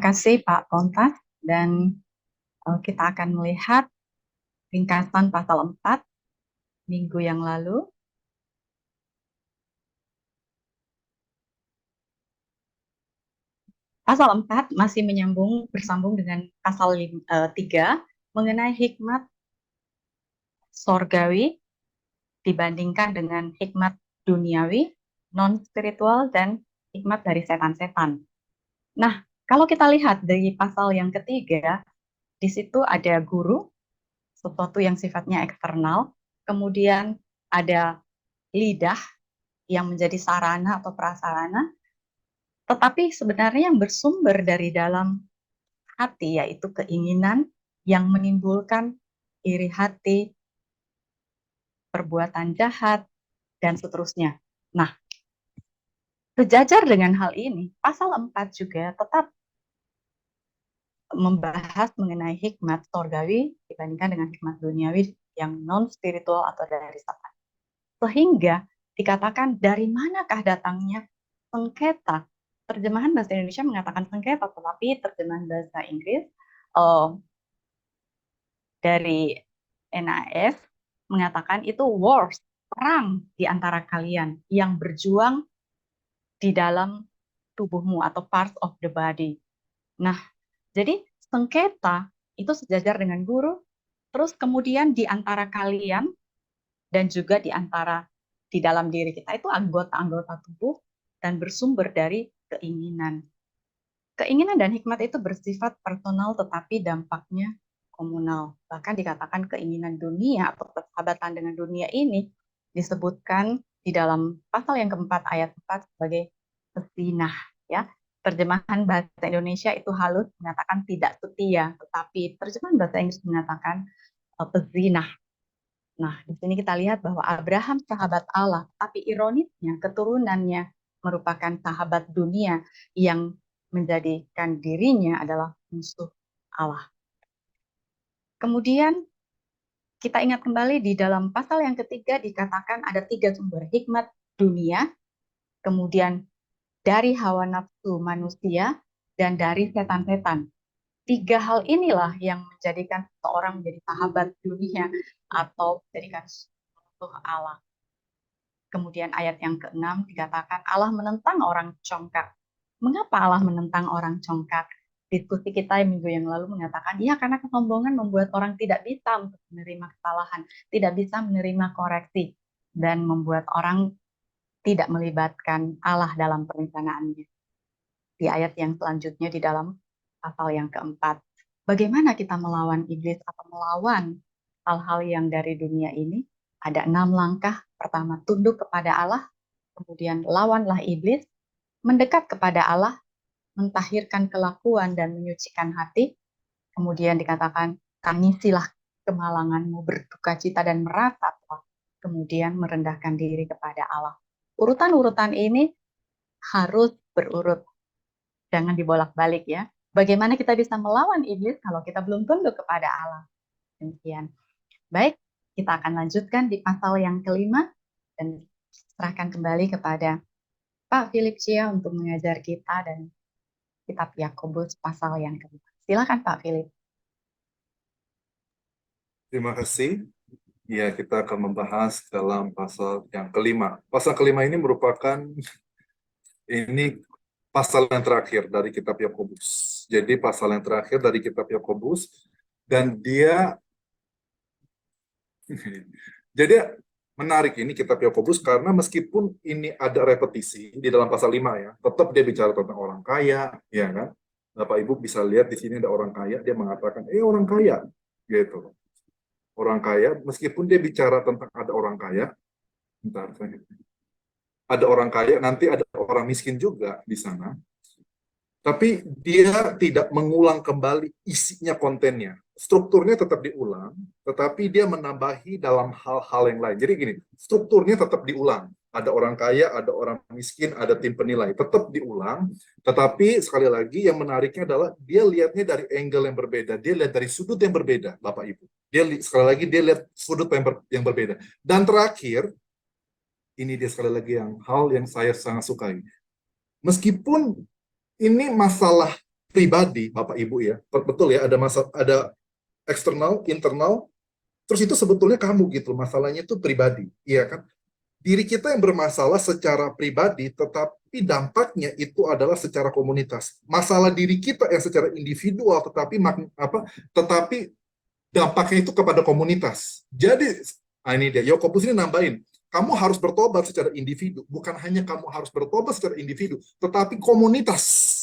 kasih Pak Pontas, dan kita akan melihat ringkasan pasal 4 minggu yang lalu. Pasal 4 masih bersambung dengan pasal 3 mengenai hikmat sorgawi dibandingkan dengan hikmat duniawi, non-spiritual, dan hikmat dari setan-setan. Nah, kalau kita lihat dari pasal yang ketiga, di situ ada guru, sesuatu yang sifatnya eksternal, kemudian ada lidah yang menjadi sarana atau prasarana, tetapi sebenarnya yang bersumber dari dalam hati, yaitu keinginan yang menimbulkan iri hati, perbuatan jahat, dan seterusnya. Nah, sejajar dengan hal ini, pasal 4 juga tetap membahas mengenai hikmat sorgawi dibandingkan dengan hikmat duniawi yang non-spiritual atau dari setan. Sehingga dikatakan dari manakah datangnya sengketa. Terjemahan bahasa Indonesia mengatakan sengketa, tetapi terjemahan bahasa Inggris dari NAS mengatakan itu wars, perang di antara kalian yang berjuang di dalam tubuhmu atau parts of the body. Nah, jadi sengketa itu sejajar dengan guru, terus kemudian di antara kalian dan juga di dalam diri kita itu anggota-anggota tubuh dan bersumber dari keinginan. Keinginan dan hikmat itu bersifat personal tetapi dampaknya komunal. Bahkan dikatakan keinginan dunia atau persahabatan dengan dunia ini disebutkan di dalam pasal yang keempat ayat 4 sebagai pezinah. Ya. Terjemahan bahasa Indonesia itu halus mengatakan tidak setia, tetapi terjemahan bahasa Inggris mengatakan pezinah. Nah, di sini kita lihat bahwa Abraham sahabat Allah, tapi ironisnya keturunannya merupakan sahabat dunia yang menjadikan dirinya adalah musuh Allah. Kemudian kita ingat kembali di dalam pasal yang ketiga dikatakan ada 3 sumber hikmat dunia, kemudian dari hawa nafsu manusia, dan dari setan-setan. 3 hal inilah yang menjadikan seseorang menjadi sahabat dunia atau menjadikan musuh Allah. Kemudian ayat yang ke-6 dikatakan Allah menentang orang congkak. Mengapa Allah menentang orang congkak? Diskusi kita minggu yang lalu mengatakan, ya karena kesombongan membuat orang tidak bisa untuk menerima kesalahan, tidak bisa menerima koreksi, dan membuat orang tidak melibatkan Allah dalam perencanaannya. Di ayat yang selanjutnya di dalam pasal yang keempat, bagaimana kita melawan iblis atau melawan hal-hal yang dari dunia ini? Ada 6 langkah. Pertama, tunduk kepada Allah, kemudian lawanlah iblis, mendekat kepada Allah, mentahirkan kelakuan dan menyucikan hati, kemudian dikatakan tangisilah kemalanganmu, berduka cita dan meratapi, kemudian merendahkan diri kepada Allah. Urutan-urutan ini harus berurut, jangan dibolak-balik ya. Bagaimana kita bisa melawan iblis kalau kita belum tunduk kepada Allah? Demikian. Baik, kita akan lanjutkan di pasal yang kelima dan serahkan kembali kepada Pak Philip Chia untuk mengajar kita dan kitab Yakobus pasal yang kelima. Silakan Pak Philip. Terima kasih. Ya, kita akan membahas dalam pasal yang kelima. Pasal kelima ini merupakan pasal yang terakhir dari kitab Yakobus. Jadi pasal yang terakhir dari kitab Yakobus, dan dia jadi menarik ini kitab Yakobus karena meskipun ini ada repetisi di dalam pasal 5 ya, tetap dia bicara tentang orang kaya, ya kan? Bapak Ibu bisa lihat di sini ada orang kaya, dia mengatakan, orang kaya, gitu. Orang kaya, meskipun dia bicara tentang ada orang kaya, ada orang kaya, nanti ada orang miskin juga di sana. Tapi dia tidak mengulang kembali isinya, kontennya. Strukturnya tetap diulang, tetapi dia menambahi dalam hal-hal yang lain. Jadi gini, strukturnya tetap diulang. Ada orang kaya, ada orang miskin, ada tim penilai. Tetap diulang, tetapi sekali lagi yang menariknya adalah dia lihatnya dari angle yang berbeda. Dia lihat dari sudut yang berbeda, Bapak Ibu. Sekali lagi dia lihat sudut yang berbeda. Dan terakhir, ini dia sekali lagi hal yang saya sangat sukai. Meskipun ini masalah pribadi, Bapak Ibu ya. Betul ya, ada eksternal, internal, terus itu sebetulnya kamu gitu. Masalahnya itu pribadi, iya kan? Diri kita yang bermasalah secara pribadi, tetapi dampaknya itu adalah secara komunitas. Masalah diri kita yang secara individual, tetapi dampaknya itu kepada komunitas. Jadi, ini dia, Yakobus ini nambahin, kamu harus bertobat secara individu, bukan hanya kamu harus bertobat secara individu, tetapi komunitas.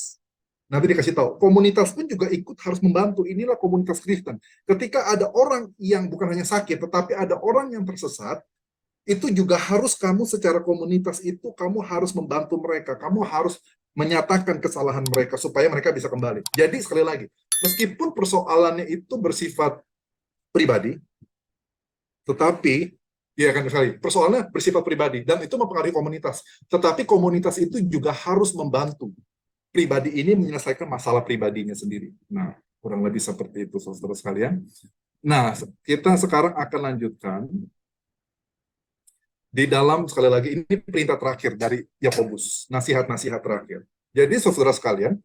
Nanti dikasih tahu, komunitas pun juga ikut harus membantu. Inilah komunitas Kristen. Ketika ada orang yang bukan hanya sakit, tetapi ada orang yang tersesat, itu juga harus kamu secara komunitas itu, kamu harus membantu mereka. Kamu harus menyatakan kesalahan mereka supaya mereka bisa kembali. Jadi sekali lagi, meskipun persoalannya itu bersifat pribadi, tetapi ya kan sekali, persoalannya bersifat pribadi dan itu mempengaruhi komunitas. Tetapi komunitas itu juga harus membantu pribadi ini menyelesaikan masalah pribadinya sendiri. Nah, kurang lebih seperti itu, saudara sekalian. Nah, kita sekarang akan lanjutkan di dalam, sekali lagi, ini perintah terakhir dari Yakobus, nasihat-nasihat terakhir. Jadi, saudara sekalian,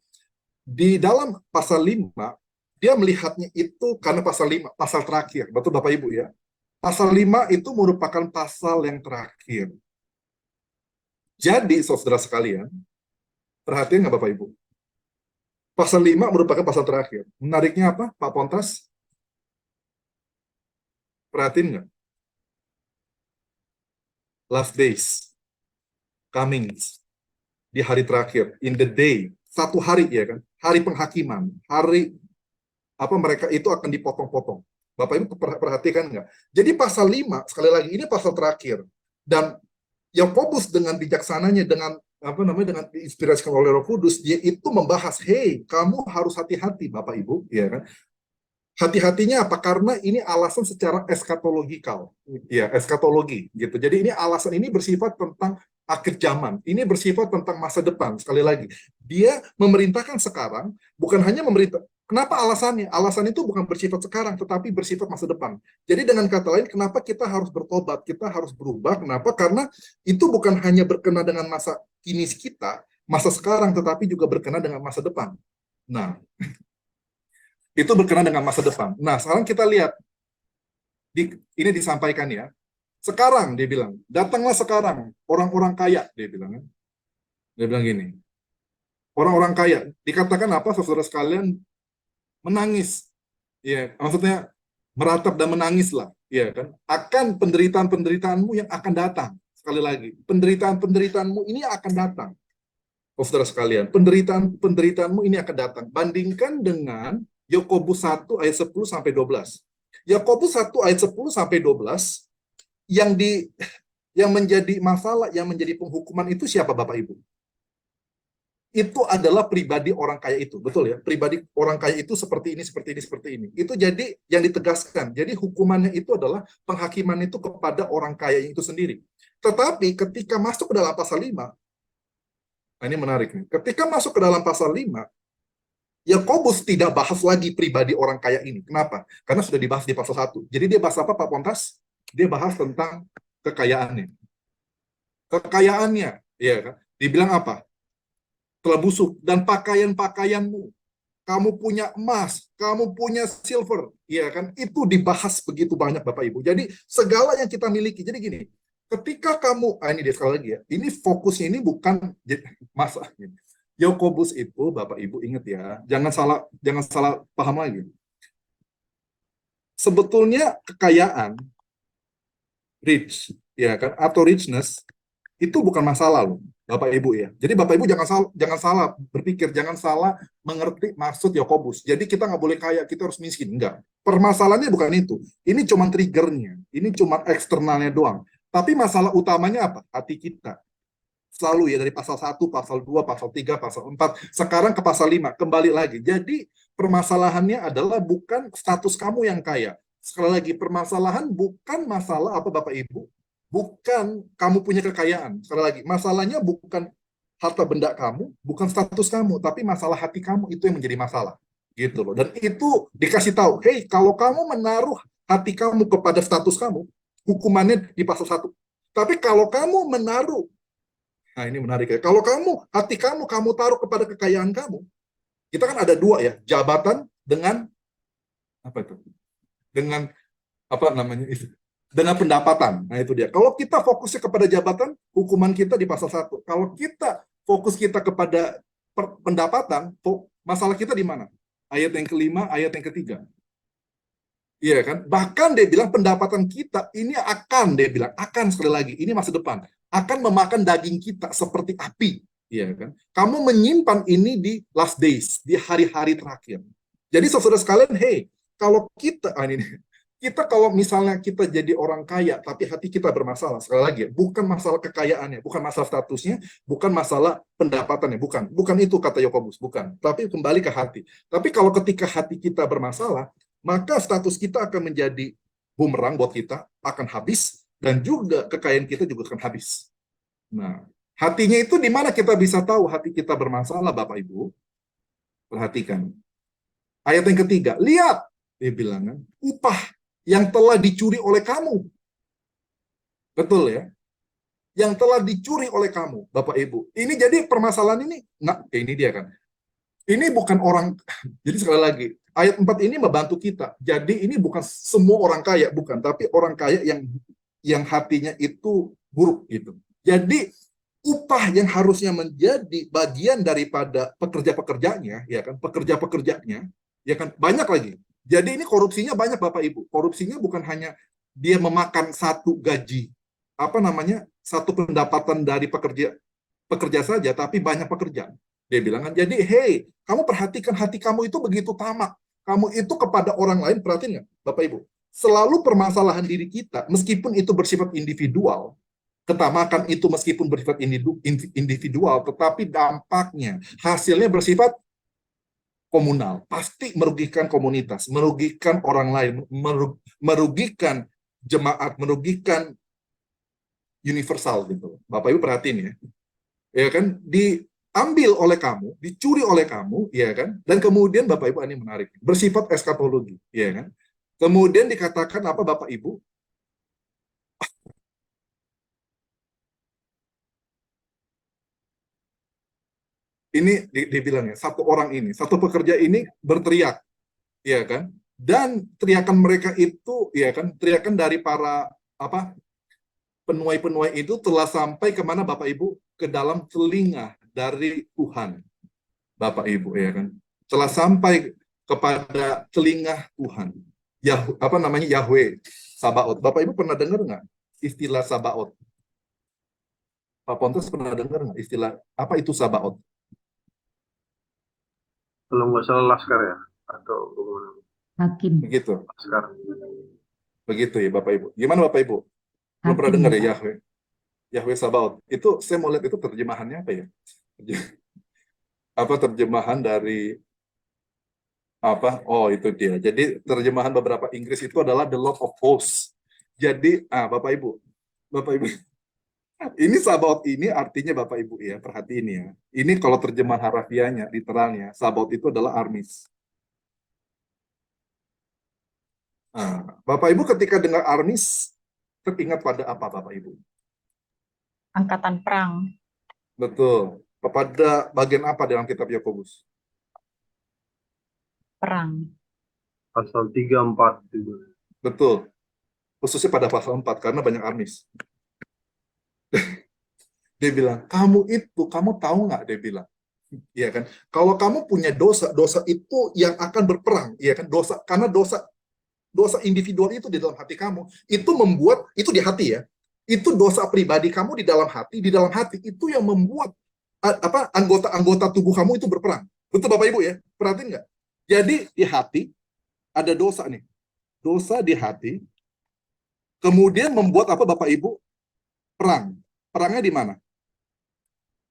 di dalam pasal 5, dia melihatnya itu karena pasal 5, pasal terakhir. Betul Bapak Ibu ya? Pasal 5 itu merupakan pasal yang terakhir. Jadi, saudara sekalian, perhatian nggak Bapak Ibu? Pasal 5 merupakan pasal terakhir. Menariknya apa, Pak Pontas? Perhatiin nggak? Last days, coming, di hari terakhir, in the day, satu hari ya kan, hari penghakiman, hari apa mereka itu akan dipotong-potong. Bapak Ibu perhatikan nggak? Jadi pasal 5, sekali lagi, ini pasal terakhir. Dan Yakobus dengan bijaksananya, dengan apa namanya, dengan diinspirasikan oleh Roh Kudus, dia itu membahas, hey, kamu harus hati-hati Bapak Ibu, ya kan? Hati-hatinya apa? Karena ini alasan secara eskatologikal, ya, eskatologi gitu. Jadi ini alasan ini bersifat tentang akhir zaman. Ini bersifat tentang masa depan. Sekali lagi, dia memerintahkan sekarang, bukan hanya memerintah. Kenapa alasannya? Alasan itu bukan bersifat sekarang, tetapi bersifat masa depan. Jadi dengan kata lain, kenapa kita harus bertobat? Kita harus berubah. Kenapa? Karena itu bukan hanya berkenaan dengan masa kini kita, masa sekarang, tetapi juga berkenaan dengan masa depan. Nah, itu berkenaan dengan masa depan. Nah, sekarang kita lihat, ini disampaikan ya. Sekarang, dia bilang, datanglah sekarang, orang-orang kaya, dia bilang. Dia bilang gini, orang-orang kaya, dikatakan apa, saudara sekalian, menangis. Ya, maksudnya, meratap dan menangis lah. Ya, kan? Akan penderitaan-penderitaanmu yang akan datang. Sekali lagi, penderitaan-penderitaanmu ini akan datang. Oh, saudara sekalian, penderitaan-penderitaanmu ini akan datang. Bandingkan dengan Yakobus 1 ayat 10 sampai 12. Yakobus 1 ayat 10 sampai 12 yang menjadi masalah, yang menjadi penghukuman itu siapa Bapak Ibu? Itu adalah pribadi orang kaya itu, betul ya? Pribadi orang kaya itu seperti ini, seperti ini, seperti ini. Itu jadi yang ditegaskan. Jadi hukumannya itu adalah penghakiman itu kepada orang kaya itu sendiri. Tetapi ketika masuk ke dalam pasal 5, nah ini menarik nih. Ketika masuk ke dalam pasal 5, Yakobus tidak bahas lagi pribadi orang kaya ini. Kenapa? Karena sudah dibahas di pasal 1. Jadi dia bahas apa Pak Pontas? Dia bahas tentang kekayaannya. Kekayaannya, ya kan? Dibilang apa? Telah busuk dan pakaian-pakaianmu. Kamu punya emas, kamu punya silver, ya kan? Itu dibahas begitu banyak Bapak Ibu. Jadi segala yang kita miliki. Jadi gini, ketika kamu, ini dia sekali lagi ya, ini fokusnya ini bukan masa. Yakobus itu Bapak Ibu ingat ya, jangan salah paham lagi. Sebetulnya kekayaan, rich, ya kan, atau richness itu bukan masalah loh, Bapak Ibu ya. Jadi Bapak Ibu jangan salah berpikir, jangan salah mengerti maksud Yakobus. Jadi kita nggak boleh kaya, kita harus miskin, enggak. Permasalahannya bukan itu. Ini cuma triggernya, ini cuma eksternalnya doang. Tapi masalah utamanya apa? Hati kita. Selalu ya, dari pasal 1, pasal 2, pasal 3, pasal 4, sekarang ke pasal 5, kembali lagi. Jadi permasalahannya adalah bukan status kamu yang kaya. Sekali lagi, permasalahan bukan masalah apa Bapak Ibu, bukan kamu punya kekayaan. Sekali lagi, masalahnya bukan harta benda kamu, bukan status kamu, tapi masalah hati kamu itu yang menjadi masalah. Gitu loh. Dan itu dikasih tahu, hey, kalau kamu menaruh hati kamu kepada status kamu, hukumannya di pasal 1. Tapi kalau kamu menaruh, nah ini menarik ya. Kalau hati kamu taruh kepada kekayaan kamu, Kita kan ada dua ya, jabatan dengan apa itu? Dengan apa namanya itu? Dengan pendapatan. Nah, itu dia. Kalau kita fokusnya kepada jabatan, hukuman kita di pasal 1. Kalau kita fokus kita kepada pendapatan, masalah kita di mana? Ayat yang kelima, ayat yang ketiga. Iya kan? Bahkan dia bilang pendapatan kita ini akan, dia bilang, akan sekali lagi, ini masa depan, akan memakan daging kita seperti api. Iya kan? Kamu menyimpan ini di last days, di hari-hari terakhir. Jadi saudara sekalian, hey, kalau kita, ini kita kalau misalnya kita jadi orang kaya, tapi hati kita bermasalah, sekali lagi, bukan masalah kekayaannya, bukan masalah statusnya, bukan masalah pendapatannya, bukan itu kata Yakobus, bukan. Tapi kembali ke hati. Tapi kalau ketika hati kita bermasalah, maka status kita akan menjadi bumerang buat kita, akan habis, dan juga kekayaan kita juga akan habis. Nah, hatinya itu di mana kita bisa tahu hati kita bermasalah, Bapak Ibu? Perhatikan. Ayat yang ketiga, lihat, dia bilang kan, upah yang telah dicuri oleh kamu. Betul ya? Yang telah dicuri oleh kamu, Bapak Ibu. Ini jadi permasalahan ini, ini dia kan. Ini bukan orang, jadi sekali lagi, ayat 4 ini membantu kita. Jadi ini bukan semua orang kaya, bukan, tapi orang kaya yang hatinya itu buruk gitu. Jadi upah yang harusnya menjadi bagian daripada pekerja-pekerjanya, ya kan, pekerja-pekerjanya, ya kan, banyak lagi. Jadi ini korupsinya banyak, Bapak Ibu. Korupsinya bukan hanya dia memakan satu gaji, apa namanya, satu pendapatan dari pekerja saja, tapi banyak pekerjaan. Dia bilang kan, jadi hey, kamu perhatikan hati kamu itu begitu tamak. Kamu itu kepada orang lain, perhatiin nggak, Bapak Ibu? Selalu permasalahan diri kita, meskipun itu bersifat individual, ketamakan itu meskipun bersifat individual, tetapi dampaknya, hasilnya bersifat komunal. Pasti merugikan komunitas, merugikan orang lain, merugikan jemaat, merugikan universal gitu. Bapak Ibu perhatiin ya. Ya kan, diambil oleh kamu, dicuri oleh kamu, ya kan, dan kemudian Bapak Ibu, ini menarik, bersifat eskatologi, ya kan, kemudian dikatakan apa Bapak Ibu, ini dibilangnya, satu orang ini, satu pekerja ini berteriak, ya kan, dan teriakan mereka itu, ya kan, teriakan dari para apa penuai-penuai itu telah sampai kemana Bapak Ibu, ke dalam telinga dari Tuhan, Bapak Ibu, ya kan, telah sampai kepada telinga Tuhan. Apa namanya, Yahweh Sabaoth. Bapak Ibu pernah dengar nggak istilah Sabaoth? Pak Pontus pernah dengar nggak istilah apa itu Sabaoth? Kalau nggak salah Laskar ya, atau bagaimana? Hakim. Begitu, Laskar. begitu ya Bapak Ibu. Gimana Bapak Ibu? Belum pernah Hakim dengar ya, ya Pak. Yahweh? Yahweh Sabaoth. Itu saya mau lihat itu terjemahannya apa ya? Apa terjemahan dari apa? Oh, itu dia. Jadi terjemahan beberapa Inggris itu adalah The Lord of Hosts. Jadi, Bapak Ibu, ini Sabaoth ini artinya Bapak Ibu ya, perhatiin ya. Ini kalau terjemahan harafiahnya, literalnya, Sabaoth itu adalah armis. Nah, Bapak Ibu ketika dengar armis, teringat pada apa Bapak Ibu? Angkatan perang, Betul. Kepada bagian apa dalam kitab Yakobus? perang. Pasal 3, 4 juga. Betul. Khususnya pada pasal 4, karena banyak armis. Dia bilang, kamu tahu nggak? Dia bilang, iya kan? Kalau kamu punya dosa, dosa itu yang akan berperang, iya kan? Dosa, karena dosa individual itu di dalam hati kamu, itu membuat, itu di hati ya, itu dosa pribadi kamu di dalam hati itu yang membuat apa anggota-anggota tubuh kamu itu berperang. Betul Bapak Ibu ya? Perhatiin nggak? Jadi di hati ada dosa nih, dosa di hati, kemudian membuat apa Bapak Ibu? Perang. Perangnya di mana?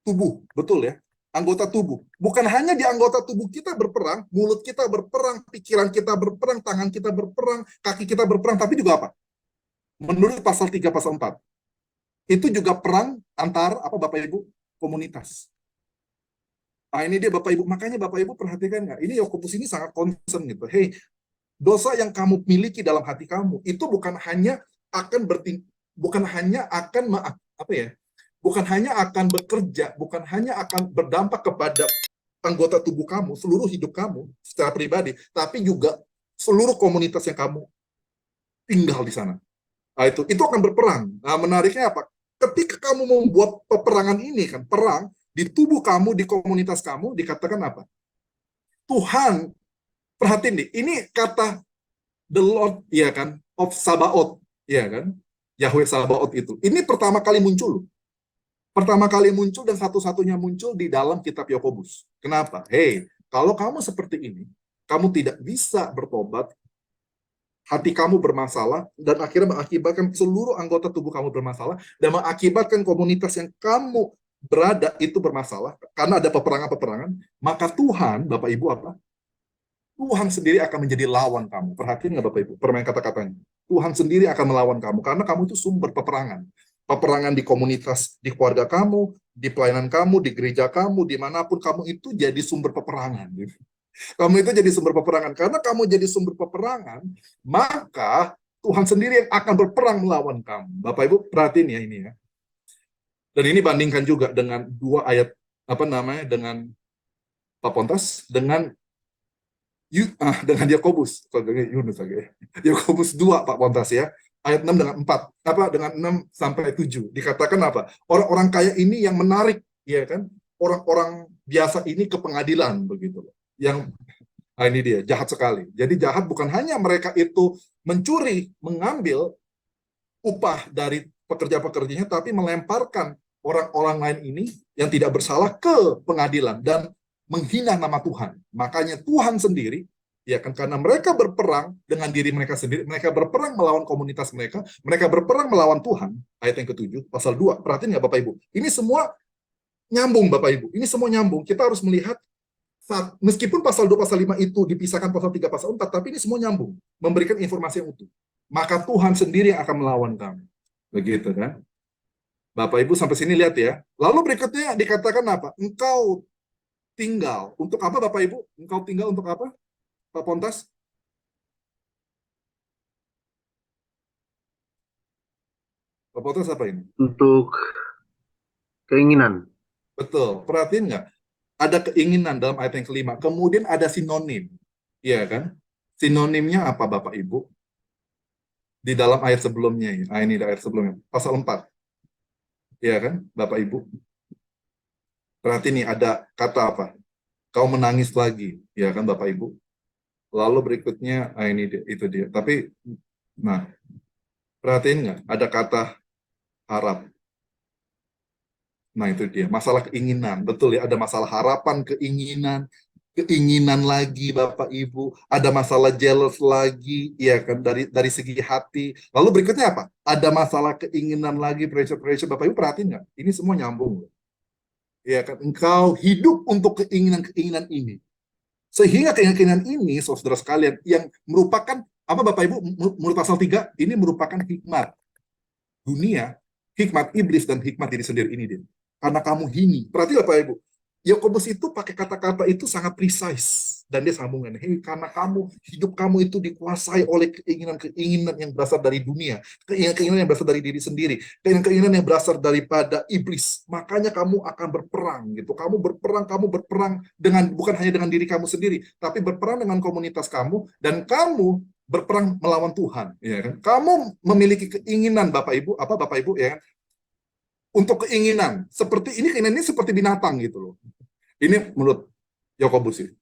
Tubuh, betul ya? Anggota tubuh. Bukan hanya di anggota tubuh kita berperang, mulut kita berperang, pikiran kita berperang, tangan kita berperang, kaki kita berperang, tapi juga apa? Menurut pasal 3, pasal 4. Itu juga perang antar apa Bapak Ibu? Komunitas. Nah, ini dia Bapak Ibu. Makanya Bapak Ibu perhatikan nggak? Ini Yakobus ini sangat concern gitu. Hey, dosa yang kamu miliki dalam hati kamu itu bukan hanya akan bukan hanya akan apa ya? Bukan hanya akan bekerja, bukan hanya akan berdampak kepada anggota tubuh kamu, seluruh hidup kamu secara pribadi, tapi juga seluruh komunitas yang kamu tinggal di sana. Nah, itu akan berperang. Nah, menariknya apa? Ketika kamu membuat peperangan ini kan, perang di tubuh kamu, di komunitas kamu, dikatakan apa? Tuhan, perhatiin nih, ini kata the Lord, ya kan, of Sabaoth, ya kan, Yahweh Sabaoth itu. Ini pertama kali muncul. Pertama kali muncul dan satu-satunya muncul di dalam kitab Yakobus. Kenapa? Hei, kalau kamu seperti ini, kamu tidak bisa bertobat, hati kamu bermasalah, dan akhirnya mengakibatkan seluruh anggota tubuh kamu bermasalah, dan mengakibatkan komunitas yang kamu berada itu bermasalah, karena ada peperangan-peperangan, maka Tuhan, Bapak Ibu, apa? Tuhan sendiri akan menjadi lawan kamu. Perhatiin nggak Bapak Ibu, permain kata-katanya. Tuhan sendiri akan melawan kamu, karena kamu itu sumber peperangan. Peperangan di komunitas, di keluarga kamu, di pelayanan kamu, di gereja kamu, dimanapun kamu itu jadi sumber peperangan. Kamu itu jadi sumber peperangan. Karena kamu jadi sumber peperangan, maka Tuhan sendiri yang akan berperang melawan kamu. Bapak Ibu perhatiin ya ini ya. Dan ini bandingkan juga dengan dua ayat apa namanya dengan Pak Pontas dengan dengan Yakobus. Yunus lagi. Yakobus 2 Pak Pontas ya. Ayat 6 dengan 4 apa dengan 6 sampai 7 dikatakan apa? Orang-orang kaya ini yang menarik ya kan? Orang-orang biasa ini ke pengadilan begitu loh. Yang ini dia, jahat sekali. Jadi jahat bukan hanya mereka itu mencuri, mengambil upah dari pekerja-pekerjanya, tapi melemparkan orang-orang lain ini yang tidak bersalah ke pengadilan dan menghina nama Tuhan. Makanya Tuhan sendiri, ya kan, karena mereka berperang dengan diri mereka sendiri, mereka berperang melawan komunitas mereka berperang melawan Tuhan. Ayat yang ke-7, pasal 2. Perhatiin nggak Bapak Ibu? Ini semua nyambung Bapak Ibu. Ini semua nyambung. Kita harus melihat meskipun pasal 2, pasal 5 itu dipisahkan pasal 3, pasal 4, tapi ini semua nyambung, memberikan informasi yang utuh. Maka Tuhan sendiri yang akan melawan kamu. Begitu kan? Bapak Ibu sampai sini lihat ya. Lalu berikutnya dikatakan apa? Engkau tinggal. Untuk apa Bapak Ibu? Engkau tinggal untuk apa? Pak Pontas? Pak Pontas apa ini? Untuk keinginan. Betul. Perhatiin nggak? Ada keinginan dalam ayat yang kelima. Kemudian ada sinonim. Iya kan? Sinonimnya apa Bapak Ibu? Di dalam ayat sebelumnya. Nah, ini ayat sebelumnya. Pasal 4. Iya kan, Bapak Ibu? Berarti nih ada kata apa? Kau menangis lagi, ya kan Bapak Ibu? Lalu berikutnya, ini dia, itu dia. Tapi, nah, perhatiin nggak? Ada kata harap. Nah itu dia, masalah keinginan. Betul ya, ada masalah harapan, keinginan lagi Bapak Ibu. Ada masalah jealous lagi, ya kan, dari segi hati. Lalu berikutnya apa? Ada masalah keinginan lagi, pressure. Bapak Ibu perhatiin nggak? Ini semua nyambung. Ya kan, engkau hidup untuk keinginan-keinginan ini. Sehingga keinginan-keinginan ini, saudara sekalian, yang merupakan, apa Bapak Ibu, menurut pasal 3, ini merupakan hikmat dunia, hikmat iblis, dan hikmat diri sendiri ini dia. Karena kamu hini. Perhatikan Bapak Ibu, Yakobus itu pakai kata-kata itu sangat precise dan dia sambungan. Hei, karena hidup kamu itu dikuasai oleh keinginan-keinginan yang berasal dari dunia, keinginan-keinginan yang berasal dari diri sendiri, keinginan-keinginan yang berasal daripada iblis. Makanya kamu akan berperang gitu. Kamu berperang dengan bukan hanya dengan diri kamu sendiri, tapi berperang dengan komunitas kamu dan kamu berperang melawan Tuhan, ya kan? Kamu memiliki keinginan Bapak Ibu, apa Bapak Ibu ya kan? Untuk keinginan seperti ini seperti binatang gitu loh. Ini menurut Yakobus sih,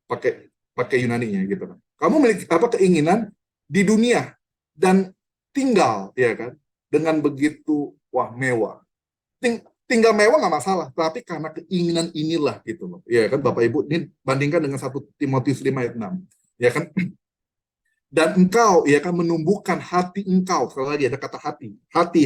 pakai Yunaninya gitu kan. Kamu memiliki apa keinginan di dunia dan tinggal ya kan dengan begitu mewah. Tinggal mewah nggak masalah, tapi karena keinginan inilah gitu loh. Ya kan Bapak Ibu, ini bandingkan dengan 1 Timotius 5 ayat 6. Ya kan? Dan engkau ya kan menumbuhkan hati engkau. Sekali lagi ada kata hati. Hati.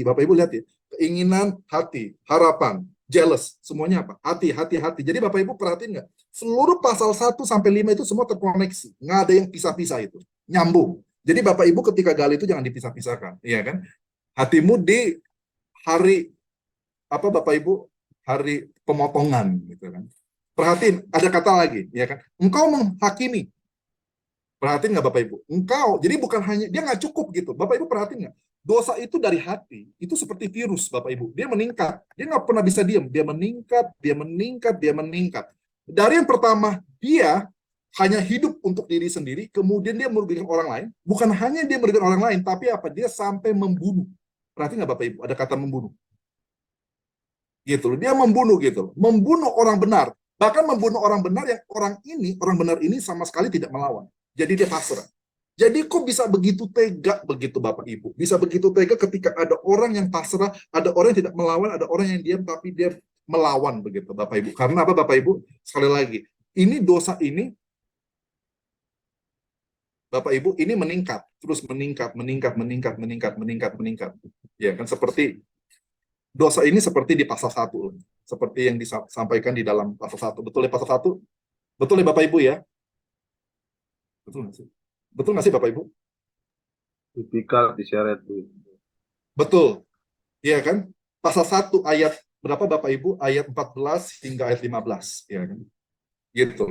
Bapak Ibu lihat ya. Keinginan, hati, harapan, jealous, semuanya apa? Hati. Jadi Bapak Ibu perhatiin nggak? Seluruh pasal 1 sampai 5 itu semua terkoneksi. Nggak ada yang pisah-pisah itu. Nyambung. Jadi Bapak Ibu ketika gali itu jangan dipisah-pisahkan. Iya kan? Hatimu di hari, apa Bapak Ibu? Hari pemotongan gitu kan. Perhatiin, ada kata lagi. Ya kan? Engkau menghakimi. Perhatiin nggak Bapak Ibu? Engkau, jadi bukan hanya, dia nggak cukup gitu. Bapak Ibu perhatiin nggak? Dosa itu dari hati, itu seperti virus Bapak Ibu. Dia meningkat, dia nggak pernah bisa diam. Dia meningkat. Dari yang pertama, dia hanya hidup untuk diri sendiri, kemudian dia merugikan orang lain. Bukan hanya dia merugikan orang lain, tapi apa? Dia sampai membunuh. Perhati nggak Bapak Ibu? Ada kata membunuh. Gitu loh. Dia membunuh gitu loh. Membunuh orang benar. Bahkan membunuh orang benar yang orang benar ini sama sekali tidak melawan. Jadi dia pasrah. Jadi kok bisa begitu tega begitu Bapak Ibu? Bisa begitu tega ketika ada orang yang pasrah, ada orang yang tidak melawan, ada orang yang diam tapi dia melawan begitu Bapak Ibu. Karena apa Bapak Ibu? Sekali lagi, ini dosa ini Bapak Ibu ini meningkat, terus meningkat, meningkat, meningkat, meningkat, meningkat, meningkat. Ya kan seperti dosa ini seperti di pasal 1, seperti yang disampaikan di dalam pasal 1. Betul ya pasal 1? Betul ya Bapak Ibu ya? Betul nggak sih? Betul nggak sih Bapak Ibu? Tipikal diseret. Betul. Iya kan? Pasal 1 ayat berapa Bapak Ibu? Ayat 14 hingga ayat 15, ya kan? Gitu.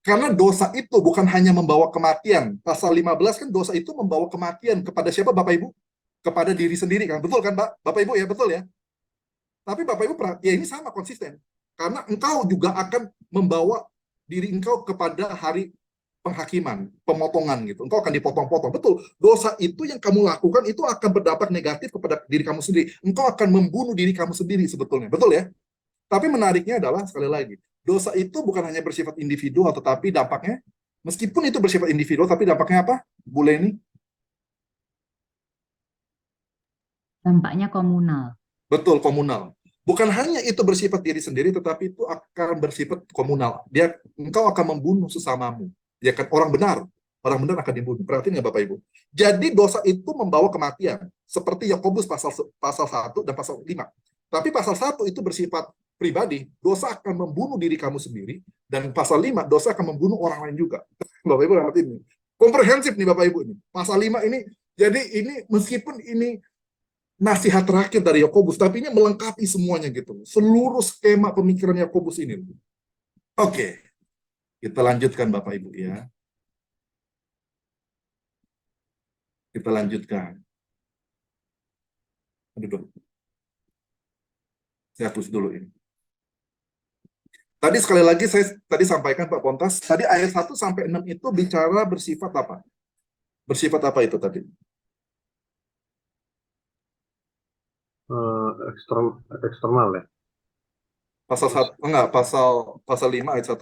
Karena dosa itu bukan hanya membawa kematian. Pasal 15 kan dosa itu membawa kematian kepada siapa Bapak Ibu? Kepada diri sendiri kan. Betul kan Bapak Ibu ya? Betul ya? Tapi Bapak Ibu ya ini sama konsisten. Karena engkau juga akan membawa diri engkau kepada hari penghakiman, pemotongan gitu. Engkau akan dipotong-potong. Betul. Dosa itu yang kamu lakukan itu akan berdampak negatif kepada diri kamu sendiri. Engkau akan membunuh diri kamu sendiri sebetulnya. Betul ya? Tapi menariknya adalah sekali lagi, dosa itu bukan hanya bersifat individual tetapi dampaknya meskipun itu bersifat individual tapi dampaknya apa? Bu Leni? Dampaknya komunal. Betul, komunal. Bukan hanya itu bersifat diri sendiri, tetapi itu akan bersifat komunal. Engkau akan membunuh sesamamu. Ya kan, orang benar akan dibunuh. Perhatiin nggak Bapak Ibu? Jadi dosa itu membawa kematian, seperti Yakobus pasal 1 dan pasal 5. Tapi pasal 1 itu bersifat pribadi, dosa akan membunuh diri kamu sendiri, dan pasal 5, dosa akan membunuh orang lain juga. Bapak Ibu perhatiin ini. Komprehensif nih Bapak Ibu ini. Pasal 5 ini, jadi ini meskipun ini nasihat terakhir dari Yakobus, tapi ini melengkapi semuanya gitu. Seluruh skema pemikiran Yakobus ini. Oke, kita lanjutkan Bapak Ibu ya. Kita lanjutkan. Aduh, saya hapus dulu ini. Tadi sekali lagi saya tadi sampaikan Pak Pontas, tadi ayat 1 sampai 6 itu bicara bersifat apa? Bersifat apa itu tadi? Eksternal ya. Pasal 1 enggak, pasal 5 ayat 1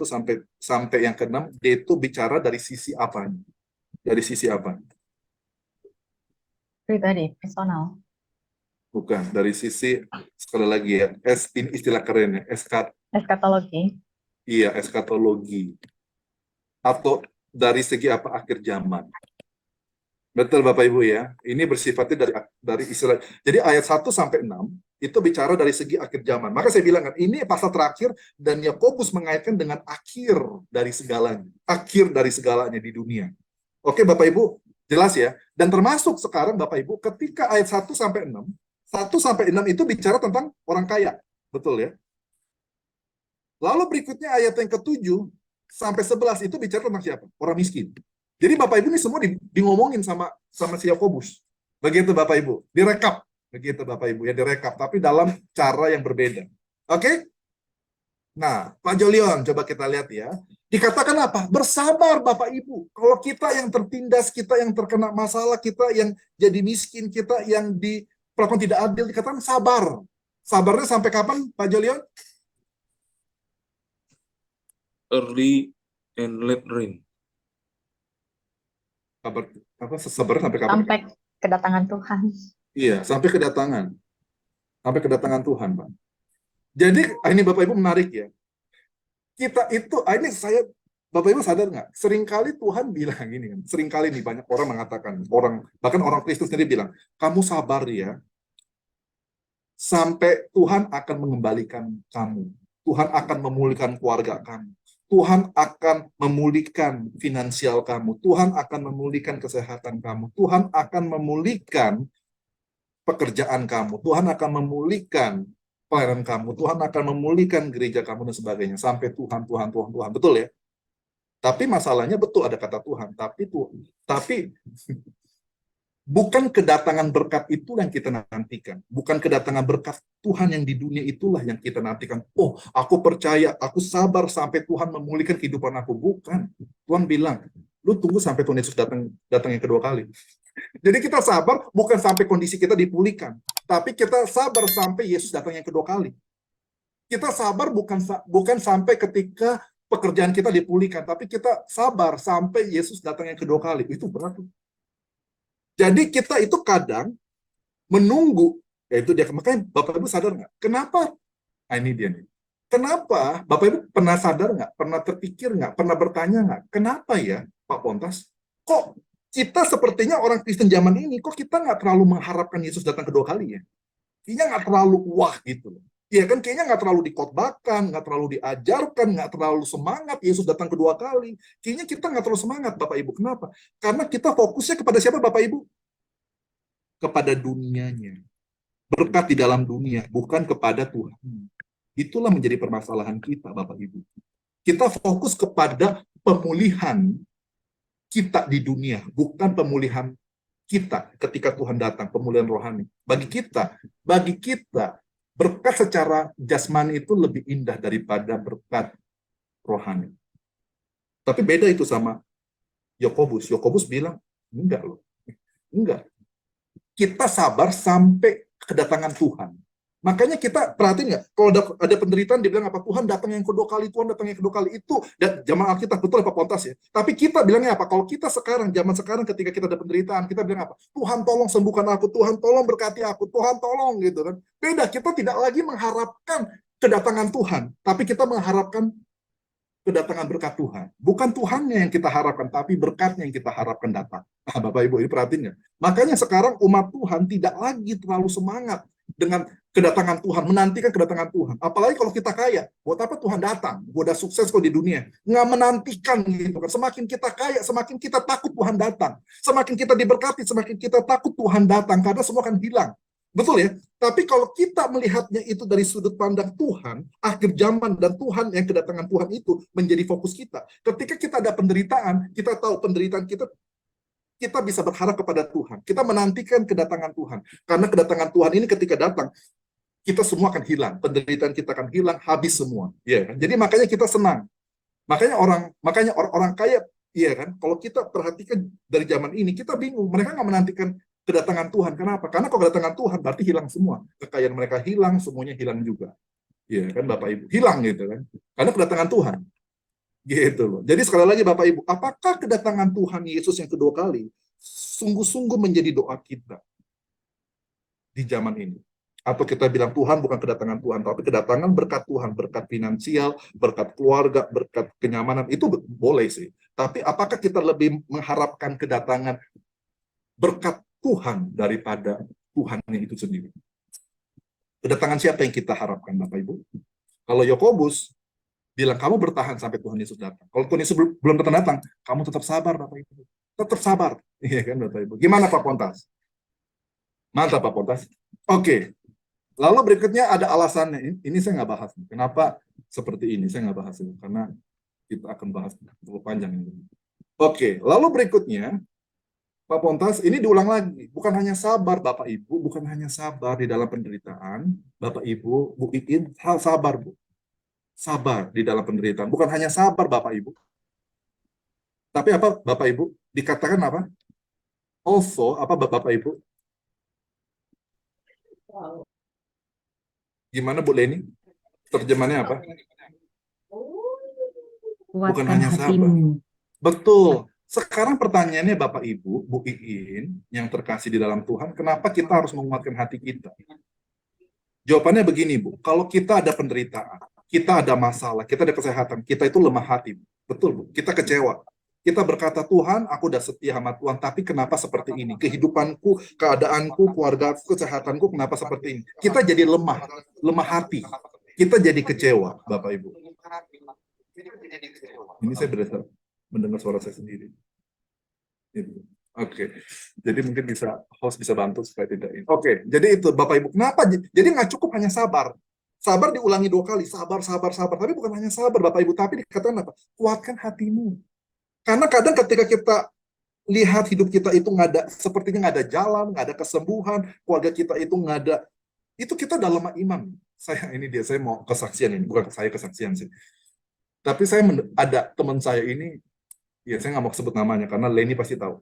sampai yang ke-6 itu bicara dari sisi apa? Dari sisi apa? Pribadi, personal. Bukan, dari sisi sekali lagi ya, ini istilah kerennya, Eskatologi. iya, eskatologi. Atau dari segi apa akhir zaman. Betul Bapak Ibu ya. Ini bersifatnya dari istilah. Jadi ayat 1 sampai 6 itu bicara dari segi akhir zaman. Maka saya bilang kan ini pasal terakhir dan Yakobus mengaitkan dengan akhir dari segalanya. Akhir dari segalanya di dunia. Oke Bapak Ibu, jelas ya. Dan termasuk sekarang Bapak Ibu ketika ayat 1 sampai 6, 1 sampai 6 itu bicara tentang orang kaya. Betul ya? Lalu berikutnya ayat yang ke-7 sampai 11 itu bicara tentang siapa? Orang miskin. Jadi Bapak Ibu ini semua ngomongin sama si Yakobus. Begitu Bapak Ibu, direkap. Begitu Bapak Ibu ya direkap, tapi dalam cara yang berbeda. Oke? Nah, Pak Jolion, coba kita lihat ya. Dikatakan apa? Bersabar Bapak Ibu. Kalau kita yang tertindas, kita yang terkena masalah, kita yang jadi miskin, kita yang diperlakukan tidak adil, dikatakan sabar. Sabarnya sampai kapan Pak Jolion? Early and late rain. Sabar sampai kapan? Sampai kedatangan Tuhan. Iya, sampai kedatangan. Sampai kedatangan Tuhan, Pak. Jadi, ini Bapak Ibu menarik ya. Kita itu, Bapak Ibu sadar nggak? Seringkali Tuhan bilang gini kan, seringkali nih banyak orang mengatakan, bahkan orang Kristus sendiri bilang, kamu sabar ya, sampai Tuhan akan mengembalikan kamu. Tuhan akan memulihkan keluarga kamu. Tuhan akan memulihkan finansial kamu. Tuhan akan memulihkan kesehatan kamu. Tuhan akan memulihkan pekerjaan kamu. Tuhan akan memulihkan pelayanan kamu. Tuhan akan memulihkan gereja kamu dan sebagainya. Sampai Tuhan. Betul ya? Tapi masalahnya betul ada kata Tuhan. Tapi Bukan kedatangan berkat itu yang kita nantikan. Bukan kedatangan berkat Tuhan yang di dunia itulah yang kita nantikan. Oh, aku percaya, aku sabar sampai Tuhan memulihkan kehidupan aku. Bukan. Tuhan bilang, lu tunggu sampai Tuhan Yesus datang yang kedua kali. Jadi kita sabar bukan sampai kondisi kita dipulihkan, tapi kita sabar sampai Yesus datang yang kedua kali. Kita sabar bukan sampai ketika pekerjaan kita dipulihkan, tapi kita sabar sampai Yesus datang yang kedua kali. Itu berat. Jadi kita itu kadang menunggu, yaitu dia. Makanya Bapak Ibu sadar nggak? Kenapa? Nah, ini dia nih. Kenapa? Bapak Ibu pernah sadar nggak? Pernah terpikir nggak? Pernah bertanya nggak? Kenapa ya, Pak Pontas? Kok kita sepertinya orang Kristen zaman ini, kok kita nggak terlalu mengharapkan Yesus datang kedua kali ya? Kayaknya nggak terlalu wah gitu. Iya kan, kayaknya nggak terlalu dikotbahkan, nggak terlalu diajarkan, nggak terlalu semangat Yesus datang kedua kali. Kayaknya kita nggak terlalu semangat, Bapak Ibu. Kenapa? Karena kita fokusnya kepada siapa, Bapak Ibu? Kepada dunianya. Berkat di dalam dunia, bukan kepada Tuhan. Itulah menjadi permasalahan kita, Bapak Ibu. Kita fokus kepada pemulihan kita di dunia, bukan pemulihan kita ketika Tuhan datang, pemulihan rohani. Bagi kita, berkat secara jasmani itu lebih indah daripada berkat rohani. Tapi beda itu sama Yakobus. Yakobus bilang, enggak loh. Enggak. Kita sabar sampai kedatangan Tuhan. Makanya kita perhatiin nggak, kalau ada penderitaan dibilang apa? Tuhan datang yang kedua kali, Tuhan datang yang kedua kali. Itu dan zaman Alkitab, betul Pak Pontas ya. Tapi kita bilangnya apa? Kalau kita sekarang, zaman sekarang ketika kita ada penderitaan, kita bilang apa? Tuhan tolong sembuhkan aku, Tuhan tolong berkati aku, Tuhan tolong gitu kan. Beda, kita tidak lagi mengharapkan kedatangan Tuhan, tapi kita mengharapkan kedatangan berkat Tuhan. Bukan Tuhannya yang kita harapkan, tapi berkatnya yang kita harapkan datang. Nah, Bapak Ibu, ini perhatiin ya. Makanya sekarang umat Tuhan tidak lagi terlalu semangat dengan kedatangan Tuhan, menantikan kedatangan Tuhan. Apalagi kalau kita kaya, buat apa Tuhan datang? Gue udah sukses kok di dunia. Nggak menantikan gitu kan. Semakin kita kaya, semakin kita takut Tuhan datang. Semakin kita diberkati, semakin kita takut Tuhan datang. Karena semua akan hilang. Betul ya? Tapi kalau kita melihatnya itu dari sudut pandang Tuhan, akhir zaman dan Tuhan, yang kedatangan Tuhan itu menjadi fokus kita. Ketika kita ada penderitaan, kita tahu penderitaan kita bisa berharap kepada Tuhan. Kita menantikan kedatangan Tuhan. Karena kedatangan Tuhan ini ketika datang, kita semua akan hilang. Penderitaan kita akan hilang, habis semua. Ya kan? Jadi makanya kita senang. Makanya orang kaya, iya kan? Kalau kita perhatikan dari zaman ini, kita bingung. Mereka nggak menantikan kedatangan Tuhan. Kenapa? Karena kalau kedatangan Tuhan berarti hilang semua. Kekayaan mereka hilang, semuanya hilang juga. Iya kan Bapak Ibu? Hilang gitu kan. Karena kedatangan Tuhan. Gitu loh. Jadi sekali lagi Bapak Ibu, apakah kedatangan Tuhan Yesus yang kedua kali sungguh-sungguh menjadi doa kita di zaman ini? Atau kita bilang Tuhan bukan kedatangan Tuhan, tapi kedatangan berkat Tuhan, berkat finansial, berkat keluarga, berkat kenyamanan, itu boleh sih. Tapi apakah kita lebih mengharapkan kedatangan berkat Tuhan daripada Tuhannya itu sendiri? Kedatangan siapa yang kita harapkan, Bapak Ibu? Kalau Yakobus bilang, kamu bertahan sampai Tuhan Yesus datang. Kalau Tuhan Yesus belum datang, kamu tetap sabar, Bapak Ibu. Tetap sabar. Iya kan, Bapak Ibu? Gimana, Pak Pontas? Mantap, Pak Pontas. Oke. Lalu berikutnya ada alasannya. Ini saya nggak bahas. Kenapa seperti ini? Saya nggak bahas ini. Karena kita akan bahas terlalu panjang. Oke. Lalu berikutnya, Pak Pontas, ini diulang lagi. Bukan hanya sabar, Bapak Ibu. Bukan hanya sabar di dalam penderitaan. Bapak Ibu, Bu Iin, sabar, Bu. Sabar di dalam penderitaan. Bukan hanya sabar, Bapak Ibu. Tapi apa, Bapak Ibu? Dikatakan apa? Also, apa Bapak Ibu? Gimana Bu Leni? Terjemahannya apa? Bukan Kuatkan hanya sabar. hatimu. Betul. Sekarang pertanyaannya Bapak Ibu, Bu Iin, yang terkasih di dalam Tuhan, kenapa kita harus menguatkan hati kita? Jawabannya begini, Bu. Kalau kita ada penderitaan, kita ada masalah, kita ada kesehatan, kita itu lemah hati. Betul, Bu. Kita kecewa. Kita berkata, Tuhan, aku udah setia sama Tuhan, tapi kenapa seperti ini? Kehidupanku, keadaanku, keluargaku, kesehatanku, kenapa seperti ini? Kita jadi lemah hati. Kita jadi kecewa, Bapak Ibu. Ini saya berdasar mendengar suara saya sendiri. Oke. Jadi mungkin host bisa bantu supaya tidak ini. Oke, jadi itu Bapak Ibu. Kenapa? Jadi nggak cukup hanya sabar. Sabar diulangi 2 kali. Sabar. Tapi bukan hanya sabar, Bapak Ibu. Tapi dikatakan apa? Kuatkan hatimu. Karena kadang ketika kita lihat hidup kita itu nggak ada, sepertinya nggak ada jalan, nggak ada kesembuhan, keluarga kita itu nggak ada, itu kita udah lemah iman. Saya mau kesaksian ini, bukan saya kesaksian sih. Tapi ada teman saya ini, ya saya nggak mau sebut namanya karena Leni pasti tahu.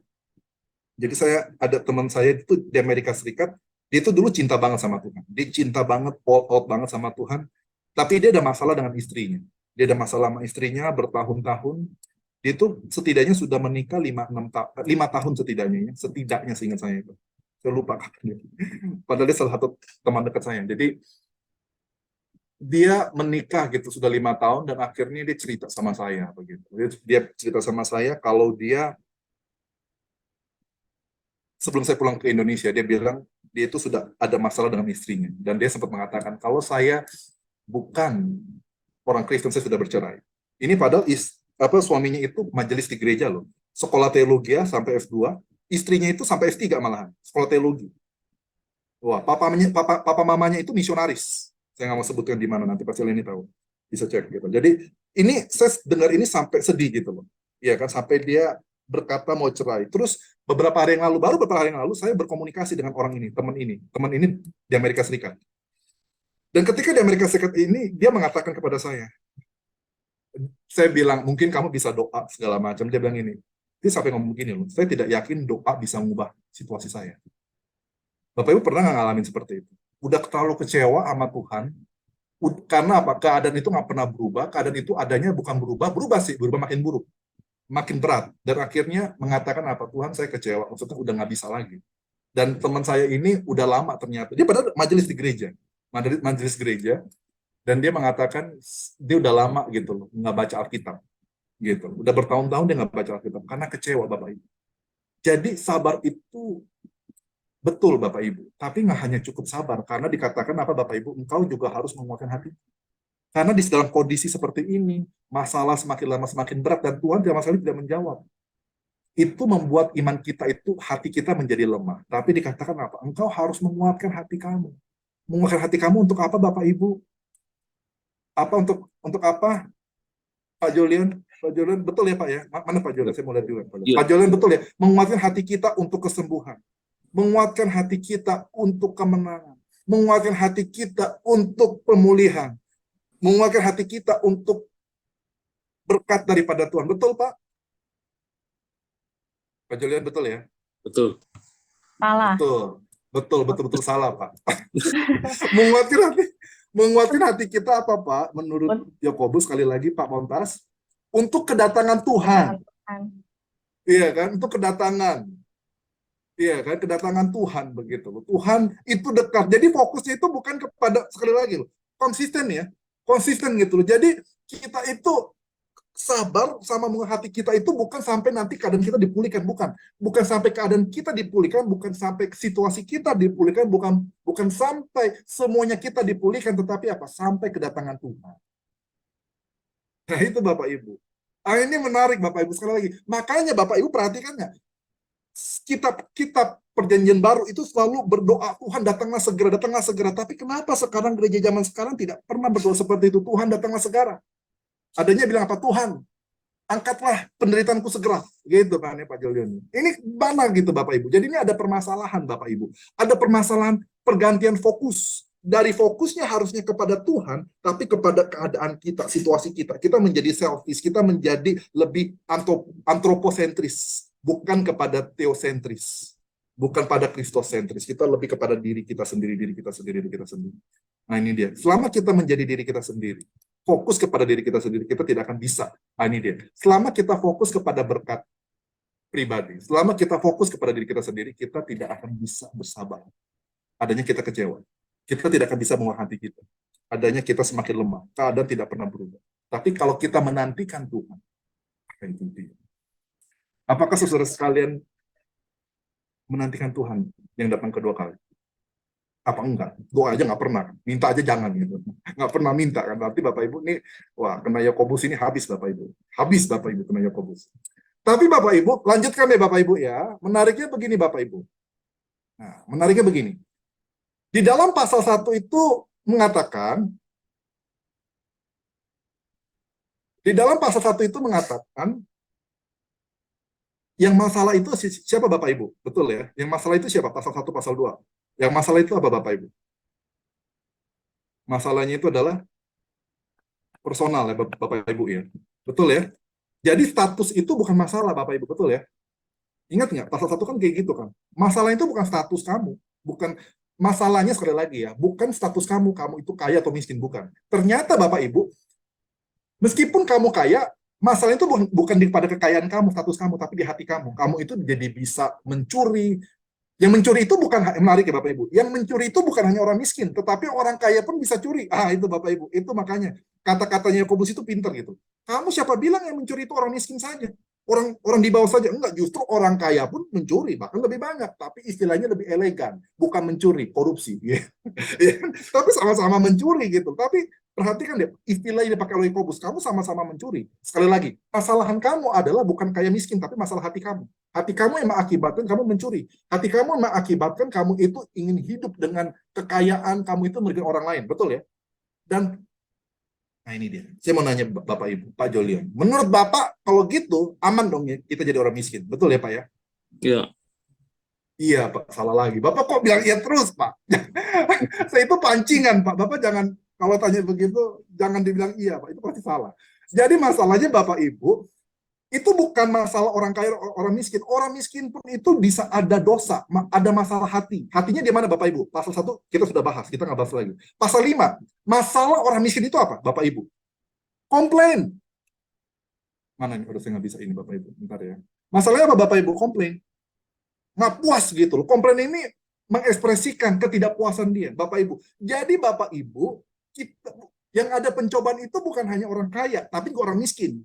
Jadi ada teman saya itu di Amerika Serikat, dia itu dulu cinta banget sama Tuhan. Dia cinta banget, all out banget sama Tuhan. Tapi dia ada masalah dengan istrinya. Dia ada masalah sama istrinya bertahun-tahun. Dia itu setidaknya sudah menikah 5 tahun setidaknya, ya. Setidaknya seingat saya itu. Saya lupa kapan. Padahal dia salah satu teman dekat saya. Jadi dia menikah gitu sudah 5 tahun dan akhirnya dia cerita sama saya begitu. Dia cerita sama saya kalau dia sebelum saya pulang ke Indonesia, dia bilang dia itu sudah ada masalah dengan istrinya. Dan dia sempat mengatakan, kalau saya bukan orang Kristen, saya sudah bercerai. Ini padahal suaminya itu majelis di gereja loh. Sekolah teologi sampai F2, istrinya itu sampai F3 malahan, sekolah teologi. Wah, papa mamanya itu misionaris. Saya nggak mau sebutkan di mana, nanti pasti ini tahu. Bisa cek gitu. Jadi ini saya dengar ini sampai sedih gitu loh. Iya kan, sampai dia berkata mau cerai. Terus beberapa hari yang lalu saya berkomunikasi dengan orang ini, teman ini di Amerika Serikat. Dan ketika di Amerika Serikat ini dia mengatakan kepada saya bilang mungkin kamu bisa doa segala macam. Dia bilang ini, dia sampai ngomong begini loh, saya tidak yakin doa bisa mengubah situasi saya. Bapak Ibu pernah nggak ngalamin seperti itu? Udah terlalu kecewa sama Tuhan, karena apa? Keadaan itu nggak pernah berubah, keadaan itu adanya bukan berubah sih, berubah makin buruk, makin berat, dan akhirnya mengatakan apa? Tuhan, saya kecewa, maksudnya udah nggak bisa lagi. Dan teman saya ini udah lama ternyata, dia pada majelis di gereja, majelis gereja, dan dia mengatakan dia udah lama gitu loh, nggak baca Alkitab, gitu. Udah bertahun-tahun dia nggak baca Alkitab karena kecewa Bapak Ibu. Jadi sabar itu betul Bapak Ibu, tapi nggak hanya cukup sabar, karena dikatakan apa Bapak Ibu, engkau juga harus menguatkan hati. Karena di dalam kondisi seperti ini, masalah semakin lama semakin berat, dan Tuhan sama sekali tidak menjawab. Itu membuat iman kita itu, hati kita menjadi lemah. Tapi dikatakan apa? Engkau harus menguatkan hati kamu. Menguatkan hati kamu untuk apa Bapak Ibu? Apa untuk apa? Pak Julian, betul ya Pak ya? Mana Pak Julian? Saya mau lihat juga. Pak Julian betul ya? Menguatkan hati kita untuk kesembuhan. Menguatkan hati kita untuk kemenangan. Menguatkan hati kita untuk pemulihan. Menguatkan hati kita untuk berkat daripada Tuhan. Betul, Pak? Pak Julian, betul ya? Betul. Salah. Betul salah, Pak. menguatkan hati kita apa, Pak? Menurut Yakobus, sekali lagi, Pak Montas, untuk kedatangan Tuhan. Iya kan? Untuk kedatangan. Iya kan? Kedatangan Tuhan, begitu. Tuhan itu dekat. Jadi fokusnya itu bukan kepada, sekali lagi, konsisten ya. Konsisten gitu loh. Jadi kita itu sabar sama hati kita itu bukan sampai nanti keadaan kita dipulihkan, bukan sampai keadaan kita dipulihkan, bukan sampai situasi kita dipulihkan, bukan sampai semuanya kita dipulihkan, tetapi apa? Sampai kedatangan Tuhan. Nah itu Bapak Ibu. Ini menarik Bapak Ibu, sekali lagi. Makanya Bapak Ibu perhatikan nggak? Kitab Perjanjian Baru itu selalu berdoa, Tuhan datanglah segera. Tapi kenapa sekarang gereja zaman sekarang tidak pernah berdoa seperti itu? Tuhan datanglah segera. Adanya bilang apa? Tuhan, angkatlah penderitaanku segera. Gitu kan ya Pak Julian. Ini mana gitu Bapak Ibu. Jadi ini ada permasalahan Bapak Ibu. Ada permasalahan pergantian fokus. Dari fokusnya harusnya kepada Tuhan, tapi kepada keadaan kita, situasi kita. Kita menjadi selfish, kita menjadi lebih antroposentris. Bukan kepada teosentris. Bukan pada kristosentris. Kita lebih kepada diri kita sendiri. Nah ini dia. Selama kita menjadi diri kita sendiri, fokus kepada diri kita sendiri, kita tidak akan bisa. Nah ini dia. Selama kita fokus kepada berkat pribadi, selama kita fokus kepada diri kita sendiri, kita tidak akan bisa bersabar. Adanya kita kecewa. Kita tidak akan bisa menguatkan hati kita. Adanya kita semakin lemah. Keadaan tidak pernah berubah. Tapi kalau kita menantikan Tuhan, itu dia. Apakah saudara sekalian menantikan Tuhan yang datang kedua kali? Apa enggak? Doa aja nggak pernah, minta aja jangan gitu. Nggak pernah minta kan? Berarti Bapak Ibu nih, wah kena Yakobus ini habis Bapak Ibu. Habis Bapak Ibu kena Yakobus. Tapi Bapak Ibu, lanjutkan ya Bapak Ibu ya. Menariknya begini Bapak Ibu. Nah, menariknya begini. Di dalam pasal 1 itu mengatakan, Yang masalah itu siapa Bapak Ibu? Betul ya? Yang masalah itu siapa? Pasal 1, pasal 2. Yang masalah itu apa Bapak Ibu? Masalahnya itu adalah personal ya Bapak Ibu ya. Betul ya? Jadi status itu bukan masalah Bapak Ibu, betul ya? Ingat nggak? Pasal 1 kan kayak gitu kan. Masalah itu bukan status kamu. Bukan masalahnya sekali lagi ya, bukan status kamu itu kaya atau miskin, bukan. Ternyata Bapak Ibu, meskipun kamu kaya, masalah itu bukan pada kekayaan kamu, status kamu, tapi di hati kamu. Kamu itu jadi bisa mencuri. Yang mencuri itu bukan, menarik ya Bapak Ibu, yang mencuri itu bukan hanya orang miskin, tetapi orang kaya pun bisa curi. Itu Bapak Ibu, itu makanya kata-katanya Yakobus itu pinter gitu. Kamu siapa bilang yang mencuri itu orang miskin saja? Orang di bawah saja. Enggak, justru orang kaya pun mencuri, bahkan lebih banyak, tapi istilahnya lebih elegan, bukan mencuri, korupsi. Tapi sama-sama mencuri gitu. Tapi perhatikan deh, istilah yang dipakai oleh Yakobus, kamu sama-sama mencuri. Sekali lagi, kesalahan kamu adalah bukan kaya miskin, tapi masalah hati kamu. Hati kamu yang mengakibatkan kamu mencuri. Hati kamu yang mengakibatkan kamu itu ingin hidup dengan kekayaan kamu itu merugikan orang lain. Betul ya? Dan, nah ini dia. Saya mau nanya Bapak Ibu, Pak Jolion. Menurut Bapak, kalau gitu, aman dong ya kita jadi orang miskin. Betul ya Pak ya? Ya. Iya Pak, salah lagi. Bapak kok bilang iya terus Pak? Saya itu pancingan Pak. Bapak jangan, kalau tanya begitu, jangan dibilang iya Pak. Itu pasti salah. Jadi masalahnya Bapak Ibu, itu bukan masalah orang kaya, orang miskin. Orang miskin pun itu bisa ada dosa, ada masalah hati. Hatinya di mana Bapak Ibu? Pasal 1 kita sudah bahas, kita nggak bahas lagi. Pasal 5, masalah orang miskin itu apa Bapak Ibu? Komplain. Mana ini? Udah saya nggak bisa ini Bapak Ibu. Bentar ya. Masalahnya apa Bapak Ibu? Komplain. Nggak puas gitu loh. Komplain ini mengekspresikan ketidakpuasan dia, Bapak Ibu. Jadi Bapak Ibu, yang ada pencobaan itu bukan hanya orang kaya, tapi juga orang miskin.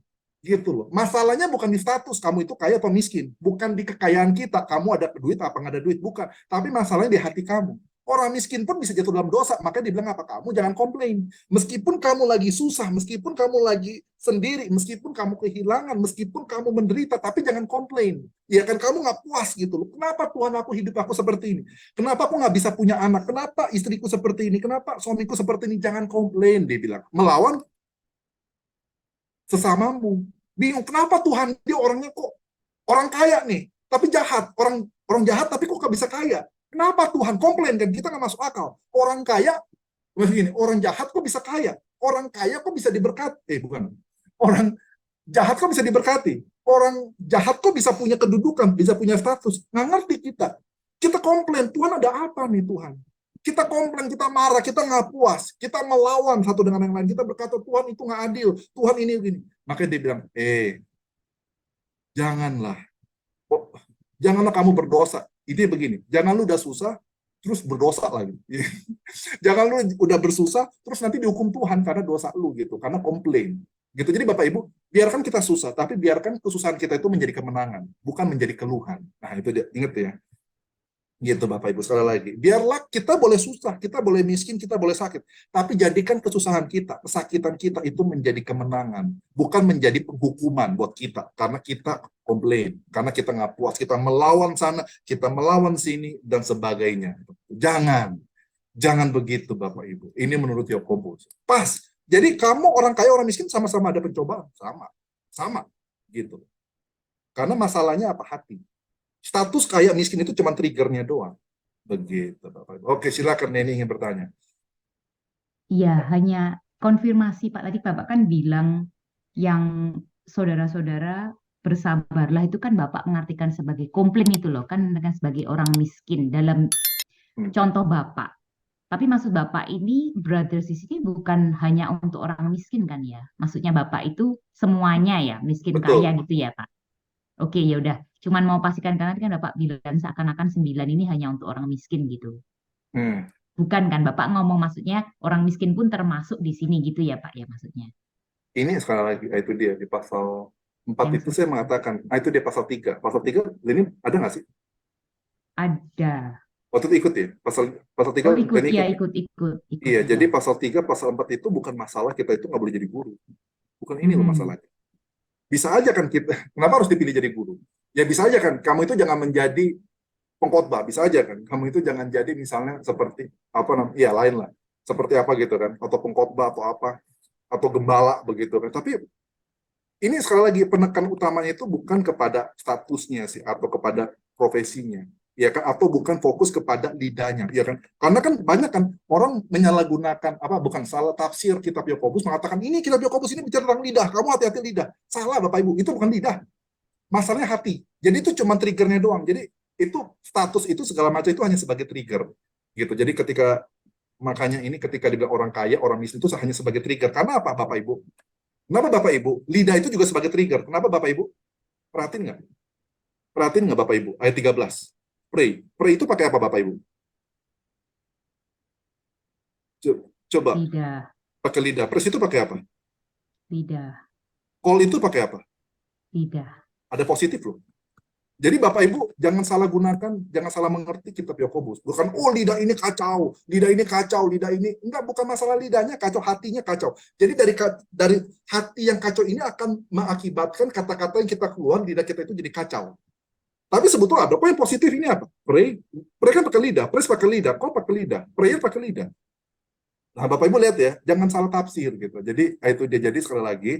Gitu loh. Masalahnya bukan di status kamu itu kaya atau miskin, bukan di kekayaan kita, kamu ada duit apa nggak ada duit, bukan. Tapi masalahnya di hati kamu. Orang miskin pun bisa jatuh dalam dosa, makanya dibilang apa? Kamu jangan komplain. Meskipun kamu lagi susah, meskipun kamu lagi sendiri, meskipun kamu kehilangan, meskipun kamu menderita, tapi jangan komplain. Ya kan, kamu nggak puas gitu loh. Kenapa Tuhan hidup aku seperti ini? Kenapa aku nggak bisa punya anak? Kenapa istriku seperti ini? Kenapa suamiku seperti ini? Jangan komplain, dia bilang. Melawan sesamamu. Bingung, kenapa Tuhan dia orangnya kok orang kaya nih, tapi jahat. Orang jahat tapi kok nggak bisa kaya? Kenapa Tuhan komplain? Dan kita nggak masuk akal. Orang kaya, begini, orang jahat kok bisa kaya? Orang kaya kok bisa diberkati? Bukan. Orang jahat kok bisa diberkati? Orang jahat kok bisa punya kedudukan, bisa punya status? Nggak ngerti kita. Kita komplain, Tuhan ada apa nih Tuhan? Kita komplain, kita marah, kita nggak puas, kita melawan satu dengan yang lain, kita berkata Tuhan itu nggak adil, Tuhan ini gini. Makanya dia bilang, janganlah, janganlah kamu berdosa. Ini begini, jangan lu udah susah, terus berdosa lagi. Jangan lu udah bersusah, terus nanti dihukum Tuhan karena dosa lu gitu, karena komplain. Gitu. Jadi Bapak Ibu, biarkan kita susah, tapi biarkan kesusahan kita itu menjadi kemenangan, bukan menjadi keluhan. Nah itu dia, ingat ya. Gitu Bapak Ibu, sekali lagi. Biarlah kita boleh susah, kita boleh miskin, kita boleh sakit. Tapi jadikan kesusahan kita, kesakitan kita itu menjadi kemenangan. Bukan menjadi penghukuman buat kita. Karena kita komplain, karena kita nggak puas, kita melawan sana, kita melawan sini, dan sebagainya. Jangan begitu Bapak Ibu. Ini menurut Yakobus. Pas. Jadi kamu orang kaya, orang miskin sama-sama ada pencobaan. Sama. Gitu. Karena masalahnya apa? Hati. Status kaya miskin itu cuma triggernya doang. Begitu, Bapak. Oke, silakan Neni ingin bertanya. Iya, hanya konfirmasi Pak. Tadi Bapak kan bilang yang saudara-saudara bersabarlah itu kan Bapak mengartikan sebagai komplain itu loh, kan sebagai orang miskin dalam contoh Bapak. Tapi maksud Bapak ini brothers di sini bukan hanya untuk orang miskin kan ya? Maksudnya Bapak itu semuanya ya, miskin Betul. kaya gitu ya Pak? Oke, ya udah. Cuman mau pastikan karena kan Bapak bilang seakan-akan 9 ini hanya untuk orang miskin gitu. Bukan kan Bapak ngomong maksudnya orang miskin pun termasuk di sini gitu ya Pak ya maksudnya. Ini sekali lagi, itu dia di pasal 4 Yang itu saya mengatakan, itu dia pasal 3. Pasal 3 ini ada nggak sih? ada. Waktu itu ikut ya? Pasal 3 Oh ikut Leni ya ikut. ikut. Iya, Iya. jadi pasal 3, pasal 4 itu bukan masalah kita itu nggak boleh jadi guru. Bukan ini loh masalahnya. Bisa aja kan kita, kenapa harus dipilih jadi guru? Ya bisa aja kan, kamu itu jangan menjadi pengkhotbah, bisa aja kan. Kamu itu jangan jadi misalnya seperti apa namanya, ya lain lah. Seperti apa gitu kan, atau pengkhotbah atau apa, atau gembala begitu kan. Tapi ini sekali lagi penekan utamanya itu bukan kepada statusnya sih atau kepada profesinya, ya kan, atau bukan fokus kepada lidahnya, ya kan, karena kan banyak kan orang menyalahgunakan apa, bukan salah tafsir kitab Yakobus, mengatakan ini kitab Yakobus ini bicara tentang lidah, kamu hati-hati lidah. Salah Bapak Ibu, itu bukan lidah, masalahnya hati. Jadi itu cuma triggernya doang. Jadi itu status itu segala macam itu hanya sebagai trigger gitu. Jadi ketika makanya ini ketika dibilang orang kaya, orang miskin itu hanya sebagai trigger. Karena apa Bapak Ibu? Kenapa Bapak Ibu? Lidah itu juga sebagai trigger. Kenapa Bapak Ibu? Perhatiin nggak? Perhatiin nggak Bapak Ibu? Ayat 13. Pray. Pray itu pakai apa Bapak Ibu? Coba Lidah, pakai lidah. Press itu pakai apa? lidah, Call itu pakai apa? lidah. Ada positif loh. Jadi Bapak Ibu jangan salah gunakan, jangan salah mengerti kitab Yakobus. Bukan oh lidah ini kacau, lidah ini kacau, lidah ini enggak, bukan masalah lidahnya kacau, hatinya kacau. Jadi dari hati yang kacau ini akan mengakibatkan kata-kata yang kita keluar, lidah kita itu jadi kacau. Tapi sebetulnya ada kok yang positif ini apa? Pray, pray kan pakai lidah, praise pakai lidah, kok pakai lidah, prayer pakai lidah. Nah, Bapak Ibu lihat ya, jangan salah tafsir gitu. Jadi itu dia, jadi sekali lagi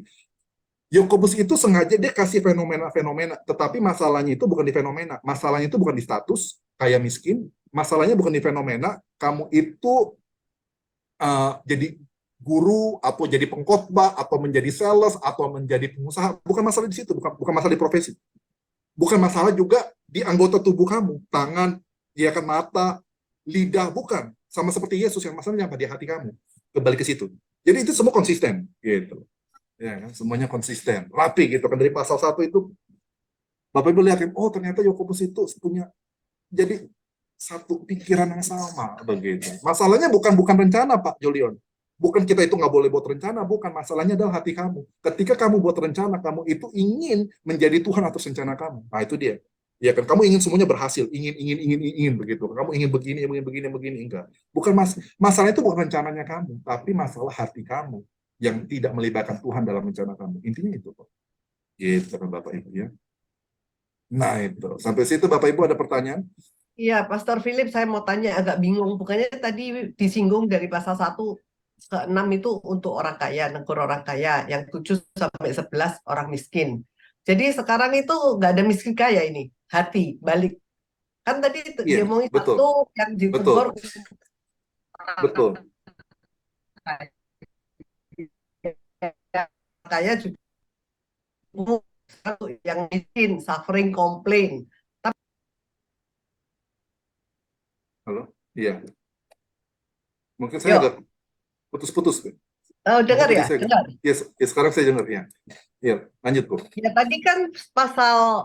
Yakobus itu sengaja dia kasih fenomena-fenomena, tetapi masalahnya itu bukan di fenomena, masalahnya itu bukan di status kaya miskin, masalahnya bukan di fenomena kamu itu jadi guru atau jadi pengkhotbah atau menjadi sales atau menjadi pengusaha, bukan masalah di situ, bukan masalah di profesi, bukan masalah juga di anggota tubuh kamu, tangan, ya kan, mata, lidah, bukan, sama seperti Yesus yang masalahnya apa di hati kamu, kembali ke situ. Jadi itu semua konsisten gitu. Ya kan, semuanya konsisten, rapi gitu kan. Dari pasal 1 itu Bapak Ibu lihat, oh ternyata Yakobus itu punya jadi satu pikiran yang sama begitu. Masalahnya bukan rencana Pak Julion. Bukan kita itu nggak boleh buat rencana, bukan, masalahnya adalah hati kamu. Ketika kamu buat rencana, kamu itu ingin menjadi Tuhan atas rencana kamu. Nah, itu dia. Ya kan, kamu ingin semuanya berhasil, ingin begitu. Kamu ingin begini, enggak. Bukan masalah itu bukan rencananya kamu, tapi masalah hati kamu yang tidak melibatkan Tuhan dalam rencana kamu. Intinya itu kok. Gitu kan Bapak Ibu ya. Nah itu. Sampai situ Bapak Ibu ada pertanyaan? Iya, Pastor Philip, saya mau tanya, agak bingung. Bukannya tadi disinggung dari pasal 1 ke 6 itu untuk orang kaya, negur orang kaya, yang 7 sampai 11 orang miskin. Jadi sekarang itu nggak ada miskin kaya ini, hati, balik. Kan tadi dia Iya, ngomongin betul. satu yang ditegur Betul. kaya juga yang miskin, suffering, complain. Halo? Iya. Mungkin saya agak putus-putus. Oh, dengar ya? Saya, Dengar. ya, sekarang saya dengar ya. Iya, lanjut Bu. Ya tadi kan pasal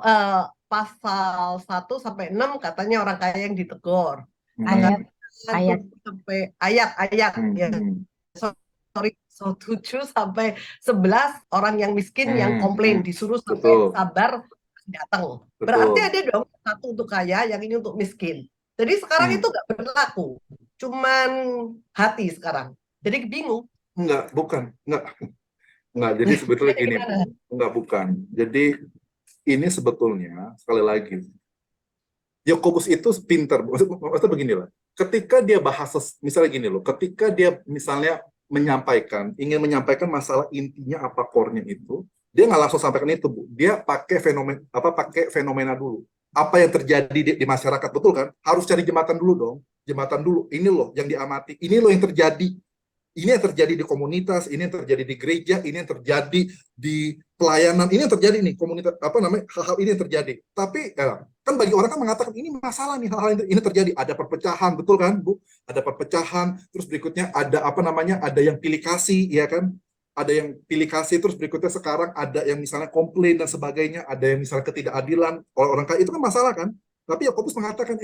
1 sampai 6 katanya orang kaya yang ditegur. Ayat. Sampai ayat ya. Sorry, 7 sampai 11 orang yang miskin yang komplain disuruh sampai sabar datang. Berarti ada dong satu untuk kaya, yang ini untuk miskin. Jadi sekarang itu nggak berlaku, cuman hati sekarang. Jadi bingung. Enggak, bukan. Enggak. Jadi sebetulnya gini, enggak, bukan. Jadi ini sebetulnya sekali lagi Yakobus itu pintar. Maksudnya beginilah. Ketika dia bahas misalnya gini loh, ketika dia misalnya ingin menyampaikan masalah intinya apa core-nya itu, dia nggak langsung sampaikan itu, Bu. Dia pakai fenomena dulu. Apa yang terjadi di masyarakat, betul kan? Harus cari jembatan dulu dong. Jembatan dulu. Ini loh yang diamati. Ini loh yang terjadi. Ini yang terjadi di komunitas, ini yang terjadi di gereja, ini yang terjadi di pelayanan, ini yang terjadi nih komunitas hal-hal ini yang terjadi. Tapi kan bagi orang kan mengatakan ini masalah nih, hal-hal ini terjadi, ada perpecahan, betul kan Bu? Ada perpecahan, terus berikutnya ada ada yang pilih kasih, ya kan? Ada yang pilih kasih, terus berikutnya sekarang ada yang misalnya komplain dan sebagainya, ada yang misalnya ketidakadilan orang kaya, itu kan masalah kan? Tapi Yakobus mengatakan,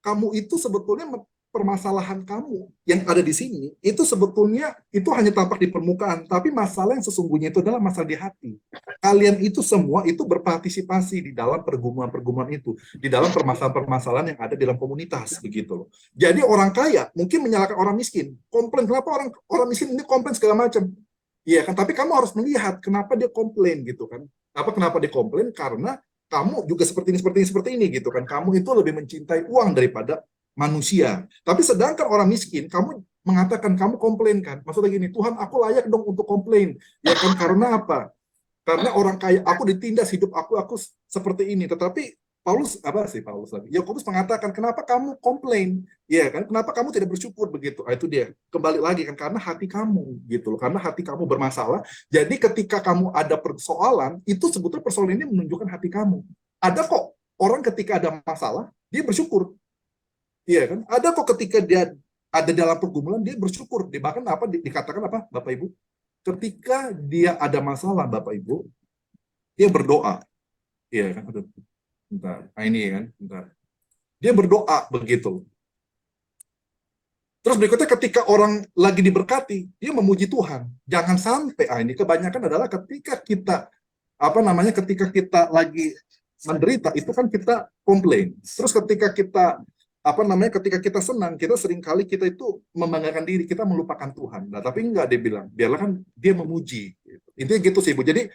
kamu itu sebetulnya permasalahan kamu yang ada di sini itu sebetulnya itu hanya tampak di permukaan, tapi masalah yang sesungguhnya itu adalah masalah di hati. Kalian itu semua itu berpartisipasi di dalam pergumulan-pergumulan itu, di dalam permasalahan-permasalahan yang ada di dalam komunitas, begitu loh. Jadi orang kaya mungkin menyalahkan orang miskin, komplain kenapa orang miskin ini komplain segala macam. Iya kan, tapi kamu harus melihat kenapa dia komplain gitu kan. Kenapa dia komplain? Karena kamu juga seperti ini gitu kan. Kamu itu lebih mencintai uang daripada manusia. Tapi sedangkan orang miskin, kamu mengatakan, kamu komplain kan. Maksudnya gini, Tuhan aku layak dong untuk komplain. Ya kan, karena apa? Karena orang kaya, aku ditindas hidup aku seperti ini. Tetapi Paulus lagi? Yakobus mengatakan, kenapa kamu komplain? Ya kan? Kenapa kamu tidak bersyukur begitu? Itu dia. Kembali lagi kan, karena hati kamu gitu loh. Karena hati kamu bermasalah. Jadi ketika kamu ada persoalan, itu sebetulnya persoalan ini menunjukkan hati kamu. Ada kok orang ketika ada masalah, dia bersyukur. Iya kan? Ada kok ketika dia ada dalam pergumulan, dia bersyukur. Bahkan dikatakan apa, Bapak Ibu? Ketika dia ada masalah, Bapak Ibu, dia berdoa. Iya kan? Aduh, bentar. Nah, ini kan, bentar. Dia berdoa begitu. Terus berikutnya ketika orang lagi diberkati, dia memuji Tuhan. Jangan sampai, ini kebanyakan adalah ketika kita ketika kita lagi menderita, itu kan kita komplain. Terus ketika kita ketika kita senang, kita seringkali kita itu membanggakan diri, kita melupakan Tuhan. Nah, tapi enggak, dia bilang, biarlah kan dia memuji. Gitu. Intinya gitu sih, Bu. Jadi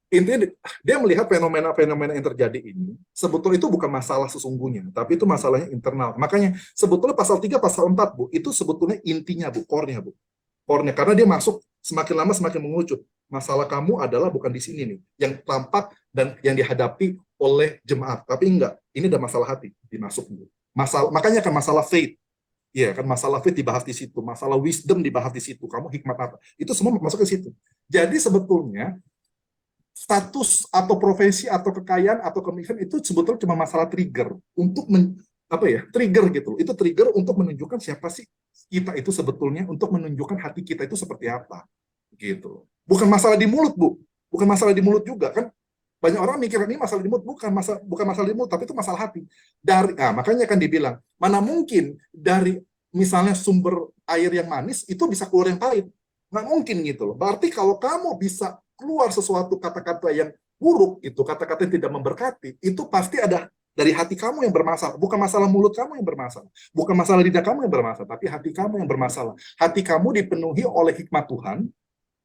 intinya dia melihat fenomena-fenomena yang terjadi ini, sebetulnya itu bukan masalah sesungguhnya, tapi itu masalahnya internal. Makanya sebetulnya pasal 3, pasal 4, Bu, itu sebetulnya intinya, Bu, core-nya, Bu. Core-nya, karena dia masuk semakin lama semakin mengerucut. Masalah kamu adalah bukan di sini nih, yang tampak dan yang dihadapi oleh jemaat. Tapi enggak, ini ada masalah hati dimasuk, Bu. Makanya kan masalah faith, ya kan, masalah faith dibahas di situ, masalah wisdom dibahas di situ, kamu hikmat apa, itu semua masuk ke situ. Jadi sebetulnya status atau profesi atau kekayaan atau kemiskinan itu sebetulnya cuma masalah trigger untuk trigger gitu. Itu trigger untuk menunjukkan siapa sih kita itu sebetulnya, untuk menunjukkan hati kita itu seperti apa gitu. Bukan masalah di mulut, Bu. Bukan masalah di mulut juga kan. Banyak orang mikir ini masalah di mulut, bukan masalah di mulut, tapi itu masalah hati. Makanya kan dibilang, mana mungkin dari misalnya sumber air yang manis itu bisa keluar yang pahit. Nggak mungkin gitu loh. Berarti kalau kamu bisa keluar sesuatu kata-kata yang buruk, itu kata-kata yang tidak memberkati, itu pasti ada dari hati kamu yang bermasalah. Bukan masalah mulut kamu yang bermasalah, bukan masalah lidah kamu yang bermasalah, tapi hati kamu yang bermasalah. Hati kamu dipenuhi oleh hikmat Tuhan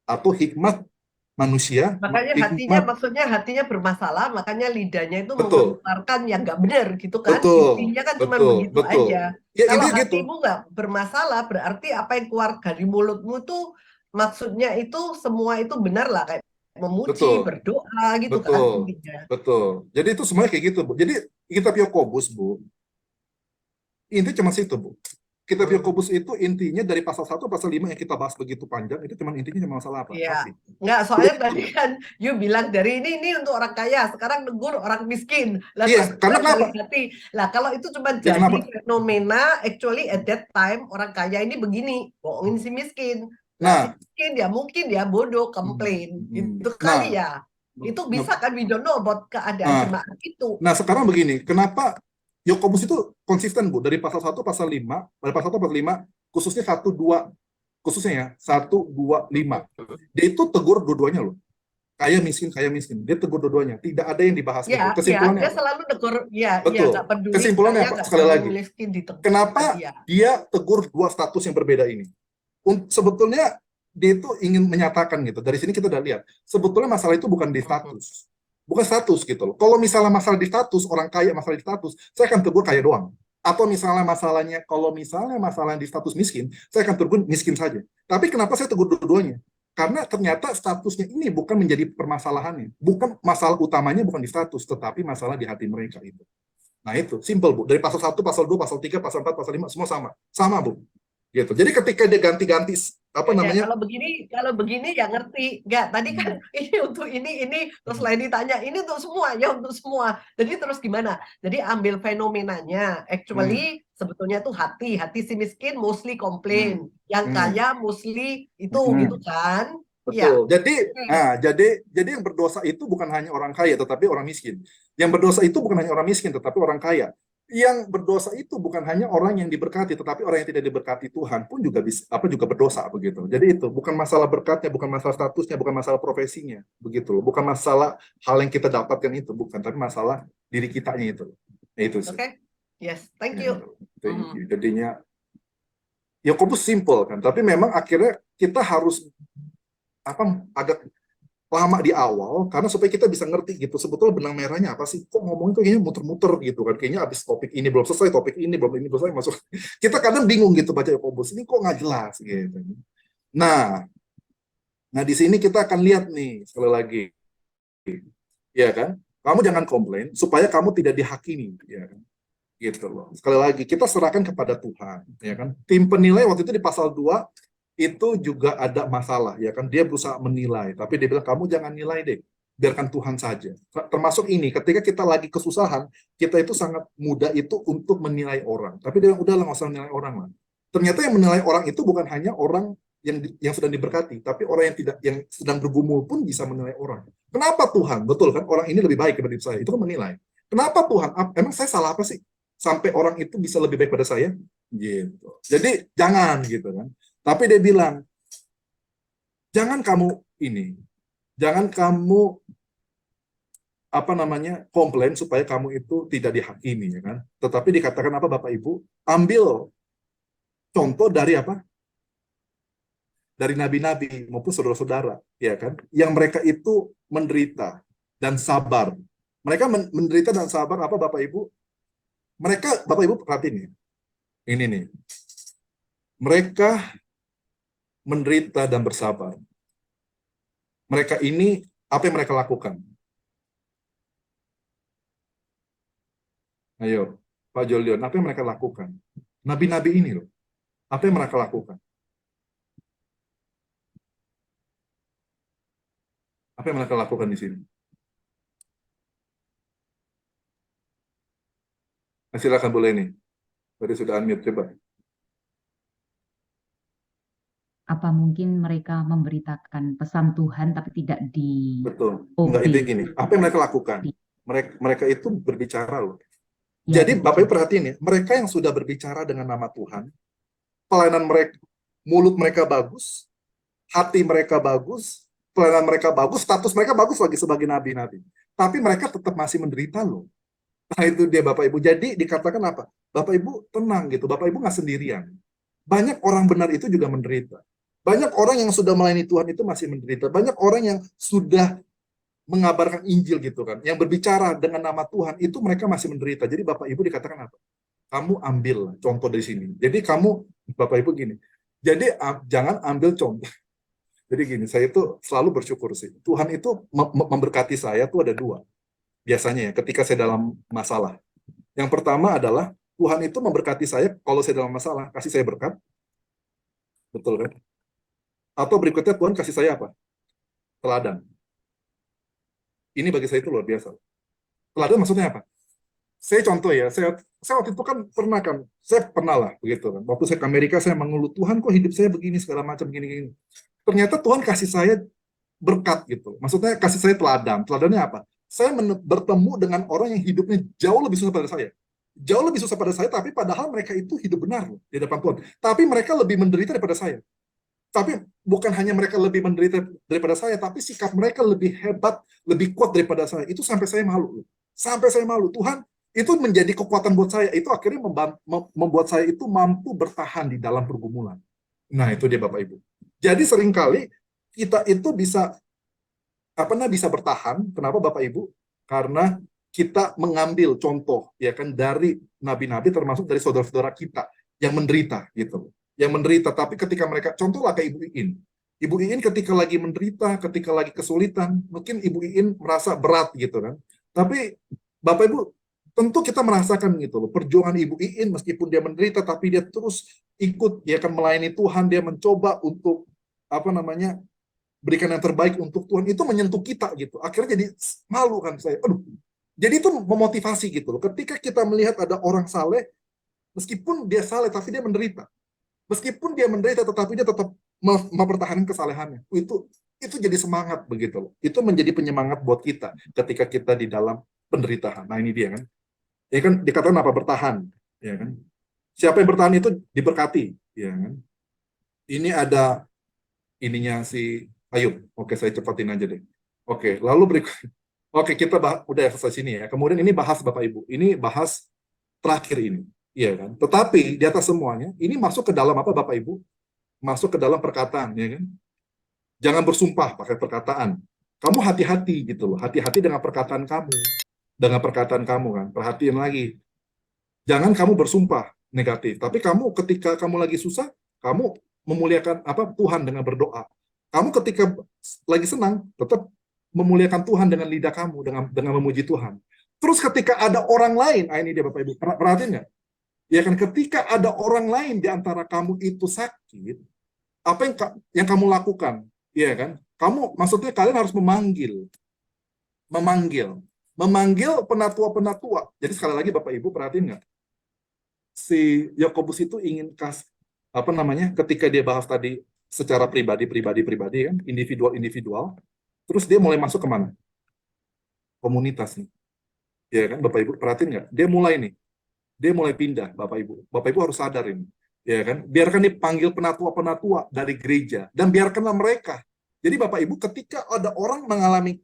atau hikmat manusia. Makanya maksudnya hatinya bermasalah, makanya lidahnya itu Betul. mengeluarkan yang nggak benar gitu kan. Betul. Intinya kan cuma Betul. begitu Betul. aja. Ya, kalau intinya gitu. hatimu nggak bermasalah, berarti apa yang keluar dari mulutmu tuh maksudnya itu semua itu benar lah, kayak memuji, Betul. berdoa gitu kan Betul. intinya. Betul. Jadi itu semuanya kayak gitu, Bu. Jadi kitab Yakobus, Bu, intinya cuma situ, Bu. Kitab Yakobus itu intinya dari pasal 1 pasal 5 yang kita bahas begitu panjang, itu cuma intinya cuma masalah apa? Iya. Hati. Nggak, soalnya tadi kan you bilang dari ini untuk orang kaya, sekarang negur orang miskin. Lah, Iya, karena dari kenapa? hati. Lah kalau itu cuma Ya, jadi kenapa? fenomena, actually at that time orang kaya ini begini, bohongin si miskin. Nah, si miskin ya mungkin ya bodoh, komplain. Itu kali ya. Itu bisa kan, we don't know about keadaan jemaat itu. Nah, sekarang begini, kenapa Yakobus itu konsisten, Bu, dari pasal 1 pasal 5, dari pasal 1 pasal 5, khususnya 1 2, khususnya ya, 1 2 5. Dia itu tegur dua-duanya loh. Kaya miskin. Dia tegur dua-duanya. Tidak ada yang dibahas itu. Kesimpulannya dia apa? selalu tegur, Betul. nggak peduli. Kesimpulannya apa? Sekali lagi. Kenapa dia dia tegur dua status yang berbeda ini? Sebetulnya dia itu ingin menyatakan gitu. Dari sini kita udah lihat. Sebetulnya masalah itu bukan di status. Bukan status gitu loh. Kalau misalnya masalah di status, orang kaya masalah di status, saya akan tegur kaya doang. Atau misalnya kalau misalnya masalah di status miskin, saya akan tegur miskin saja. Tapi kenapa saya tegur dua-duanya? Karena ternyata statusnya ini bukan menjadi permasalahannya. Bukan masalah utamanya bukan di status, tetapi masalah di hati mereka itu. Nah itu, simple, Bu. Dari pasal 1, pasal 2, pasal 3, pasal 4, pasal 5, semua sama. Sama, Bu. Gitu. Jadi ketika dia ganti-ganti kalau begini ya ngerti nggak, tadi kan ini untuk ini terus lain ditanya ini untuk semua ya, untuk semua. Jadi terus gimana? Jadi ambil fenomenanya, actually sebetulnya tuh hati si miskin mostly komplain, yang kaya mostly itu gitu kan. Betul. Ya. Jadi yang berdosa itu bukan hanya orang kaya tetapi orang miskin. Yang berdosa itu bukan hanya orang miskin tetapi orang kaya. Yang berdosa itu bukan hanya orang yang diberkati, tetapi orang yang tidak diberkati Tuhan pun juga juga berdosa begitu. Jadi itu bukan masalah berkatnya, bukan masalah statusnya, bukan masalah profesinya, begitu loh. Bukan masalah hal yang kita dapatkan itu, bukan, tapi masalah diri kitanya itu. Nah, itu sih. Oke. Yes, thank you. Jadinya Yakobus simple kan, tapi memang akhirnya kita harus agak lama di awal karena supaya kita bisa ngerti gitu sebetulnya benang merahnya apa sih, kok ngomongin tuh kayaknya muter-muter gitu kan, kayaknya abis topik ini belum selesai, topik ini belum selesai masuk. Kita kadang bingung gitu baca Yakobus ini kok nggak jelas gitu. Nah di sini kita akan lihat nih sekali lagi ya kan? Kamu jangan komplain supaya kamu tidak dihakimi, ya kan? Gitu loh. Sekali lagi kita serahkan kepada Tuhan, ya kan? Tim penilai waktu itu di pasal 2 itu juga ada masalah, ya kan? Dia berusaha menilai, tapi dia bilang kamu jangan nilai deh, biarkan Tuhan saja. Termasuk ini, ketika kita lagi kesusahan, kita itu sangat mudah itu untuk menilai orang. Tapi dia bilang udahlah nggak usah menilai orang lah. Ternyata yang menilai orang itu bukan hanya orang yang sedang diberkati, tapi orang yang sedang bergumul pun bisa menilai orang. Kenapa Tuhan? Betul kan? Orang ini lebih baik daripada saya. Itu kan menilai. Kenapa Tuhan? Emang saya salah apa sih? Sampai orang itu bisa lebih baik pada saya? Gitu. Jadi jangan gitu kan. Tapi dia bilang, jangan kamu komplain supaya kamu itu tidak dihakimi, ya kan? Tetapi dikatakan apa Bapak Ibu? Ambil contoh dari apa? Dari nabi-nabi maupun saudara-saudara, ya kan? Yang mereka itu menderita dan sabar. Mereka menderita dan sabar apa Bapak Ibu? Mereka, Bapak Ibu perhatiin nih. Ini nih. Mereka menderita dan bersabar. Mereka ini, apa yang mereka lakukan? Ayo, Pak Jolion, apa yang mereka lakukan? Nabi-nabi ini loh. Apa yang mereka lakukan? Apa yang mereka lakukan di sini? Nah, silakan boleh nih. Tadi sudah unmute, coba. Apa mungkin mereka memberitakan pesan Tuhan tapi tidak di Betul. Enggak, itu gini. Apa yang mereka lakukan? Mereka itu berbicara loh. Ya, Jadi betul. Bapak Ibu perhatiin ya, mereka yang sudah berbicara dengan nama Tuhan, pelayanan mereka, mulut mereka bagus, hati mereka bagus, pelayanan mereka bagus, status mereka bagus lagi sebagai nabi-nabi. Tapi mereka tetap masih menderita loh. Nah itu dia Bapak Ibu. Jadi dikatakan apa? Bapak Ibu tenang gitu. Bapak Ibu nggak sendirian. Banyak orang benar itu juga menderita. Banyak orang yang sudah melayani Tuhan itu masih menderita. Banyak orang yang sudah mengabarkan Injil gitu kan. Yang berbicara dengan nama Tuhan itu mereka masih menderita. Jadi Bapak Ibu dikatakan apa? Kamu ambil contoh dari sini. Jadi kamu, Bapak Ibu gini. Jadi jangan ambil contoh. Jadi gini, saya itu selalu bersyukur sih. Tuhan itu memberkati saya tuh ada dua. Biasanya ya, ketika saya dalam masalah. Yang pertama adalah Tuhan itu memberkati saya kalau saya dalam masalah, kasih saya berkat. Betul kan? Atau berikutnya Tuhan kasih saya apa? Teladan. Ini bagi saya itu luar biasa. Teladan maksudnya apa? Saya contoh ya, saya waktu itu kan saya pernah lah begitu kan. Waktu saya ke Amerika saya mengeluh, Tuhan kok hidup saya begini segala macam begini. Ternyata Tuhan kasih saya berkat gitu. Maksudnya kasih saya teladan. Teladannya apa? Saya bertemu dengan orang yang hidupnya jauh lebih susah pada saya. Jauh lebih susah pada saya, tapi padahal mereka itu hidup benar loh, di depan Tuhan. Tapi mereka lebih menderita daripada saya. Tapi bukan hanya mereka lebih menderita daripada saya, tapi sikap mereka lebih hebat, lebih kuat daripada saya. Itu sampai saya malu. Sampai saya malu. Tuhan, itu menjadi kekuatan buat saya. Itu akhirnya membuat saya itu mampu bertahan di dalam pergumulan. Nah, itu dia Bapak Ibu. Jadi seringkali kita itu bisa bertahan. Kenapa Bapak Ibu? Karena kita mengambil contoh ya kan dari nabi-nabi termasuk dari saudara-saudara kita yang menderita gitu. Yang menderita, tapi ketika mereka, contohlah kayak Ibu Iin. Ibu Iin ketika lagi menderita, ketika lagi kesulitan, mungkin Ibu Iin merasa berat gitu kan. Tapi Bapak Ibu, tentu kita merasakan gitu loh, perjuangan Ibu Iin meskipun dia menderita, tapi dia terus ikut, dia akan melayani Tuhan, dia mencoba untuk berikan yang terbaik untuk Tuhan, itu menyentuh kita gitu. Akhirnya jadi malu kan saya. Jadi itu memotivasi gitu loh. Ketika kita melihat ada orang saleh, meskipun dia saleh tapi dia menderita. Meskipun dia menderita tetapi dia tetap mempertahankan kesalehannya. Itu jadi semangat begitu loh. Itu menjadi penyemangat buat kita ketika kita di dalam penderitaan. Nah, ini dia kan. Ya kan dikatakan apa? Bertahan, ya kan. Siapa yang bertahan itu diberkati, ya kan. Ini ada ininya si Ayub. Oke, saya cepatin aja deh. Oke, lalu berikut. Oke, kita udah selesai sini ya. Kemudian ini bahas Bapak Ibu. Ini bahas terakhir ini. Iya kan? Tetapi di atas semuanya, ini masuk ke dalam apa Bapak Ibu? Masuk ke dalam perkataan, ya kan? Jangan bersumpah pakai perkataan. Kamu hati-hati gitu loh. Hati-hati dengan perkataan kamu. Dengan perkataan kamu kan. Perhatiin lagi. Jangan kamu bersumpah negatif. Tapi kamu ketika kamu lagi susah, kamu memuliakan Tuhan dengan berdoa. Kamu ketika lagi senang, tetap memuliakan Tuhan dengan lidah kamu, dengan memuji Tuhan. Terus ketika ada orang lain, ini dia Bapak Ibu, perhatiin nggak? Ya kan, ketika ada orang lain di antara kamu itu sakit, apa yang kamu lakukan? Ya kan? Maksudnya kalian harus memanggil penatua-penatua. Jadi sekali lagi Bapak Ibu perhatiin nggak? Si Yakobus itu ingin ketika dia bahas tadi secara pribadi kan, individual, terus dia mulai masuk kemana? Komunitas nih. Ya kan, Bapak Ibu perhatiin nggak? Dia mulai pindah, Bapak Ibu harus sadar ini. Ya kan? Biarkan dipanggil penatua-penatua dari gereja dan biarkanlah mereka. Jadi Bapak Ibu ketika ada orang mengalami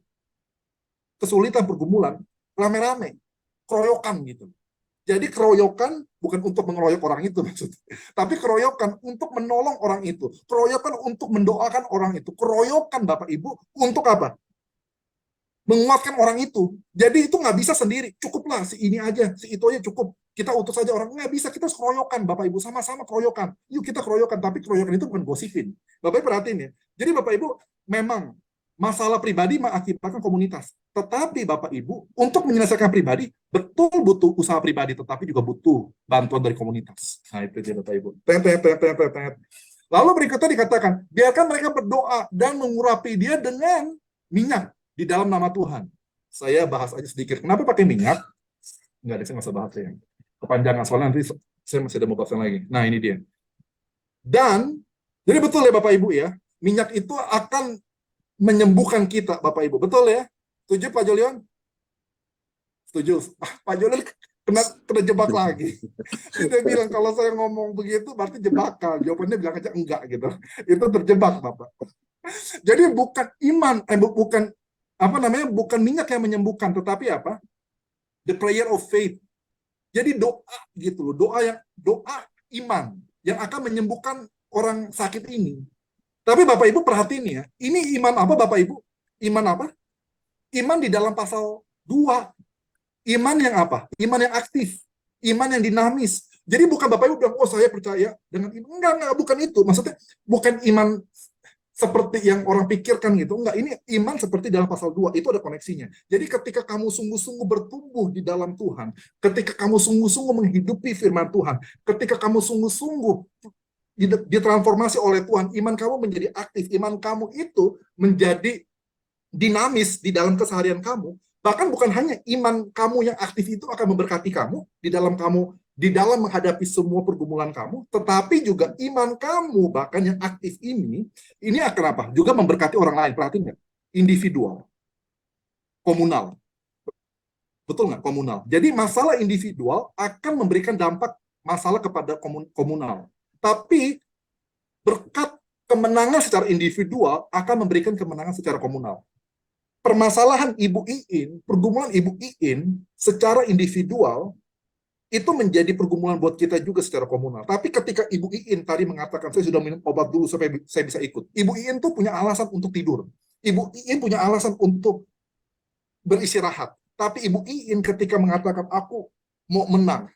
kesulitan pergumulan, rame-rame, keroyokan gitu. Jadi keroyokan bukan untuk mengeroyok orang itu maksudnya, tapi keroyokan untuk menolong orang itu, keroyokan untuk mendoakan orang itu, keroyokan Bapak Ibu untuk apa? Menguatkan orang itu. Jadi itu nggak bisa sendiri, cukuplah si ini aja, si itu aja cukup. Kita utus saja orang, nggak bisa, kita harus keroyokan Bapak Ibu, sama-sama keroyokan. Yuk kita keroyokan, tapi keroyokan itu bukan gosipin. Bapak Ibu perhatiin ya. Jadi Bapak Ibu memang masalah pribadi mengakibatkan komunitas. Tetapi Bapak Ibu, untuk menyelesaikan pribadi, betul butuh usaha pribadi, tetapi juga butuh bantuan dari komunitas. Nah itu dia Bapak Ibu. Lalu berikutnya dikatakan, biarkan mereka berdoa dan mengurapi dia dengan minyak di dalam nama Tuhan. Saya bahas aja sedikit. Kenapa pakai minyak? Enggak ada, saya nggak usah bahas ya. Kepanjangan, soalnya nanti saya masih ada mau bahas lagi. Nah ini dia. Dan, jadi betul ya Bapak Ibu ya, minyak itu akan menyembuhkan kita, Bapak Ibu. Betul ya? Setuju Pak Jolion? Setuju. Pak Jolion kena jebak lagi. Dia bilang kalau saya ngomong begitu berarti jebakan. Jawabannya bilang aja enggak gitu. Itu terjebak, Bapak. Jadi bukan iman, bukan minyak yang menyembuhkan, tetapi apa? The prayer of faith. Jadi doa gitu loh, doa iman yang akan menyembuhkan orang sakit ini. Tapi Bapak Ibu perhatiin ya, ini iman apa Bapak Ibu? Iman apa? Iman di dalam pasal 2. Iman yang apa? Iman yang aktif, iman yang dinamis. Jadi bukan Bapak Ibu bilang, oh saya percaya dengan iman. Enggak, bukan itu. Maksudnya bukan iman seperti yang orang pikirkan gitu. Enggak, ini iman seperti dalam pasal 2, itu ada koneksinya. Jadi ketika kamu sungguh-sungguh bertumbuh di dalam Tuhan, ketika kamu sungguh-sungguh menghidupi firman Tuhan, ketika kamu sungguh-sungguh ditransformasi oleh Tuhan, iman kamu menjadi aktif, iman kamu itu menjadi dinamis di dalam keseharian kamu. Bahkan bukan hanya iman kamu yang aktif itu akan memberkati kamu di dalam menghadapi semua pergumulan kamu, tetapi juga iman kamu bahkan yang aktif ini akan apa? Juga memberkati orang lain. Perhatiin nggak? Individual, komunal. Betul nggak? Komunal. Jadi masalah individual akan memberikan dampak masalah kepada komunal. Tapi berkat kemenangan secara individual akan memberikan kemenangan secara komunal. Permasalahan Ibu Iin, pergumulan Ibu Iin secara individual itu menjadi pergumulan buat kita juga secara komunal. Tapi ketika Ibu Iin tadi mengatakan, saya sudah minum obat dulu supaya saya bisa ikut. Ibu Iin tuh punya alasan untuk tidur. Ibu Iin punya alasan untuk beristirahat. Tapi Ibu Iin ketika mengatakan, aku mau menang.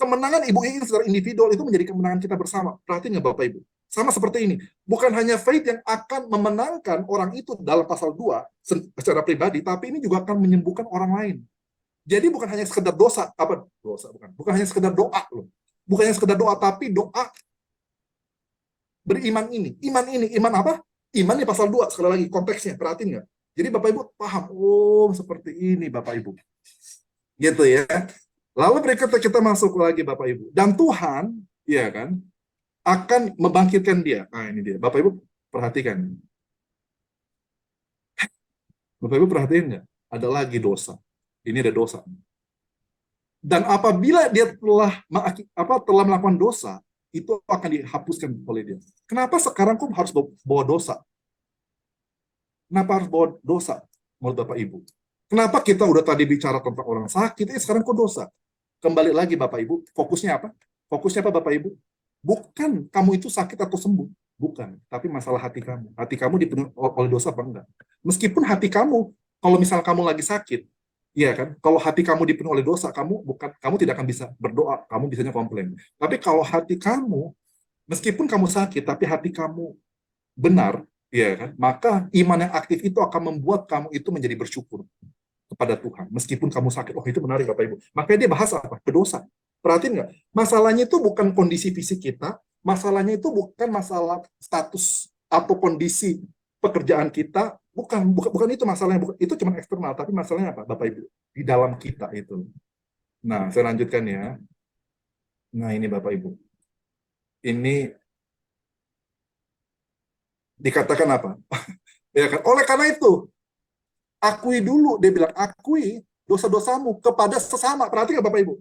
Kemenangan Ibu Iin secara individual itu menjadi kemenangan kita bersama. Perhatiin nggak Bapak Ibu? Sama seperti ini. Bukan hanya faith yang akan memenangkan orang itu dalam pasal 2 secara pribadi, tapi ini juga akan menyembuhkan orang lain. Jadi bukan hanya sekedar bukan hanya sekedar doa loh. Bukan hanya sekedar doa, tapi doa beriman ini. Iman apa? Iman di pasal 2, sekali lagi konteksnya, perhatiin nggak? Jadi Bapak Ibu paham, oh seperti ini Bapak Ibu. Gitu ya. Lalu berikutnya kita masuk lagi Bapak Ibu. Dan Tuhan, ya kan, akan membangkitkan dia. Nah ini dia. Bapak Ibu perhatikan. Bapak Ibu perhatiin nggak? Ada lagi dosa. Ini ada dosa. Dan apabila dia telah melakukan dosa, itu akan dihapuskan oleh dia. Kenapa sekarang kok harus bawa dosa? Kenapa harus bawa dosa, menurut Bapak Ibu? Kenapa kita udah tadi bicara tentang orang sakit, sekarang kok dosa? Kembali lagi Bapak Ibu, fokusnya apa? Fokusnya apa Bapak Ibu? Bukan kamu itu sakit atau sembuh. Bukan, tapi masalah hati kamu. Hati kamu dipenuhi oleh dosa apa enggak? Meskipun hati kamu, kalau misal kamu lagi sakit, iya kan? Kalau hati kamu dipenuhi oleh dosa, kamu tidak akan bisa berdoa, kamu bisanya komplain. Tapi kalau hati kamu, meskipun kamu sakit, tapi hati kamu benar, ya kan? Maka iman yang aktif itu akan membuat kamu itu menjadi bersyukur kepada Tuhan. Meskipun kamu sakit, oh itu menarik Bapak Ibu. Makanya dia bahas apa? Kedosa. Perhatiin nggak? Masalahnya itu bukan kondisi fisik kita, masalahnya itu bukan masalah status atau kondisi pekerjaan kita, bukan itu masalahnya, itu cuma eksternal, tapi masalahnya apa, Bapak Ibu? Di dalam kita itu. Nah, saya lanjutkan ya. Nah, ini Bapak Ibu. Ini dikatakan apa? Ya kan? Oleh karena itu, akui dulu, dia bilang, akui dosa-dosamu kepada sesama. Perhatikan Bapak Ibu.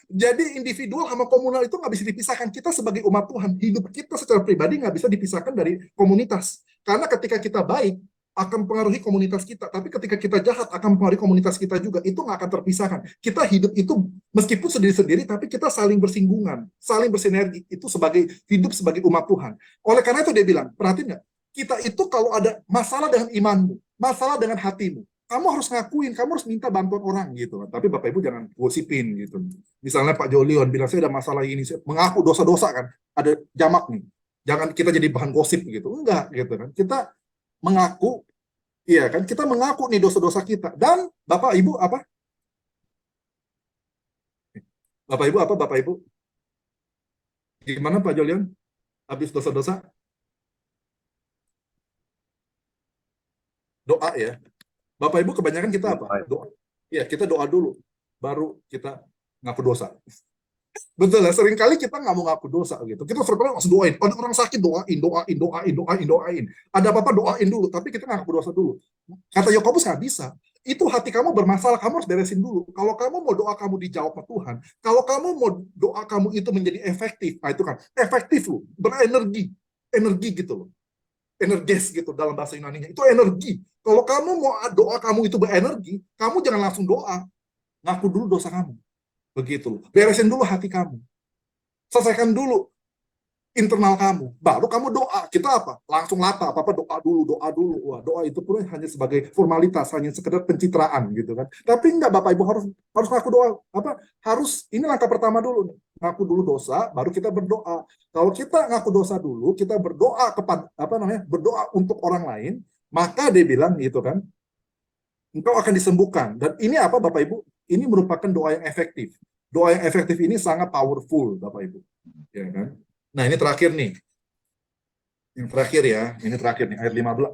Jadi individual sama komunal itu nggak bisa dipisahkan. Kita sebagai umat Tuhan, hidup kita secara pribadi nggak bisa dipisahkan dari komunitas. Karena ketika kita baik, akan mempengaruhi komunitas kita. Tapi ketika kita jahat, akan mempengaruhi komunitas kita juga. Itu nggak akan terpisahkan. Kita hidup itu, meskipun sendiri-sendiri, tapi kita saling bersinggungan, saling bersinergi. Itu hidup sebagai umat Tuhan. Oleh karena itu dia bilang, perhatiin nggak? Kita itu kalau ada masalah dengan imanmu, masalah dengan hatimu, kamu harus ngakuin, kamu harus minta bantuan orang gitu. Tapi Bapak Ibu jangan gosipin gitu. Misalnya Pak Jolion bilang saya ada masalah ini, saya mengaku dosa-dosa kan, ada jamak nih. Jangan kita jadi bahan gosip gitu. Enggak gitu kan. Kita mengaku, iya kan? Kita mengaku nih dosa-dosa kita. Dan Bapak Ibu apa? Bapak Ibu apa? Bapak Ibu? Gimana Pak Jolion? Habis dosa-dosa? Doa ya. Bapak Ibu kebanyakan kita apa? Doa. Ya, kita doa dulu, baru kita ngaku dosa. Betul ya, seringkali kita nggak mau ngaku dosa gitu. Kita seringkali langsung doain. Ada orang sakit, doain. Ada apa-apa doain dulu, tapi kita nggak ngaku dosa dulu. Kata Yakobus nggak bisa. Itu hati kamu bermasalah, kamu harus beresin dulu. Kalau kamu mau doa kamu dijawab sama Tuhan, kalau kamu mau doa kamu itu menjadi efektif, nah itu kan efektif loh, energi gitu loh. Energes gitu dalam bahasa Yunaninya, itu energi. Kalau kamu mau doa kamu itu berenergi, kamu jangan langsung doa, ngaku dulu dosa kamu, begitu. Beresin dulu hati kamu, selesaikan dulu internal kamu, baru kamu doa. Kita apa? Langsung lata, apa doa dulu. Wah, doa itu pun hanya sebagai formalitas, hanya sekedar pencitraan gitu kan. Tapi enggak, Bapak Ibu harus ngaku doa. Harus ini langkah pertama dulu, ngaku dulu dosa, baru kita berdoa. Kalau kita ngaku dosa dulu, kita berdoa kepada berdoa untuk orang lain, maka dia bilang gitu kan, engkau akan disembuhkan. Dan ini apa Bapak Ibu? Ini merupakan doa yang efektif. Doa yang efektif ini sangat powerful Bapak Ibu. Ya kan? Nah, ini terakhir nih. Yang terakhir ya, ini terakhir nih ayat 15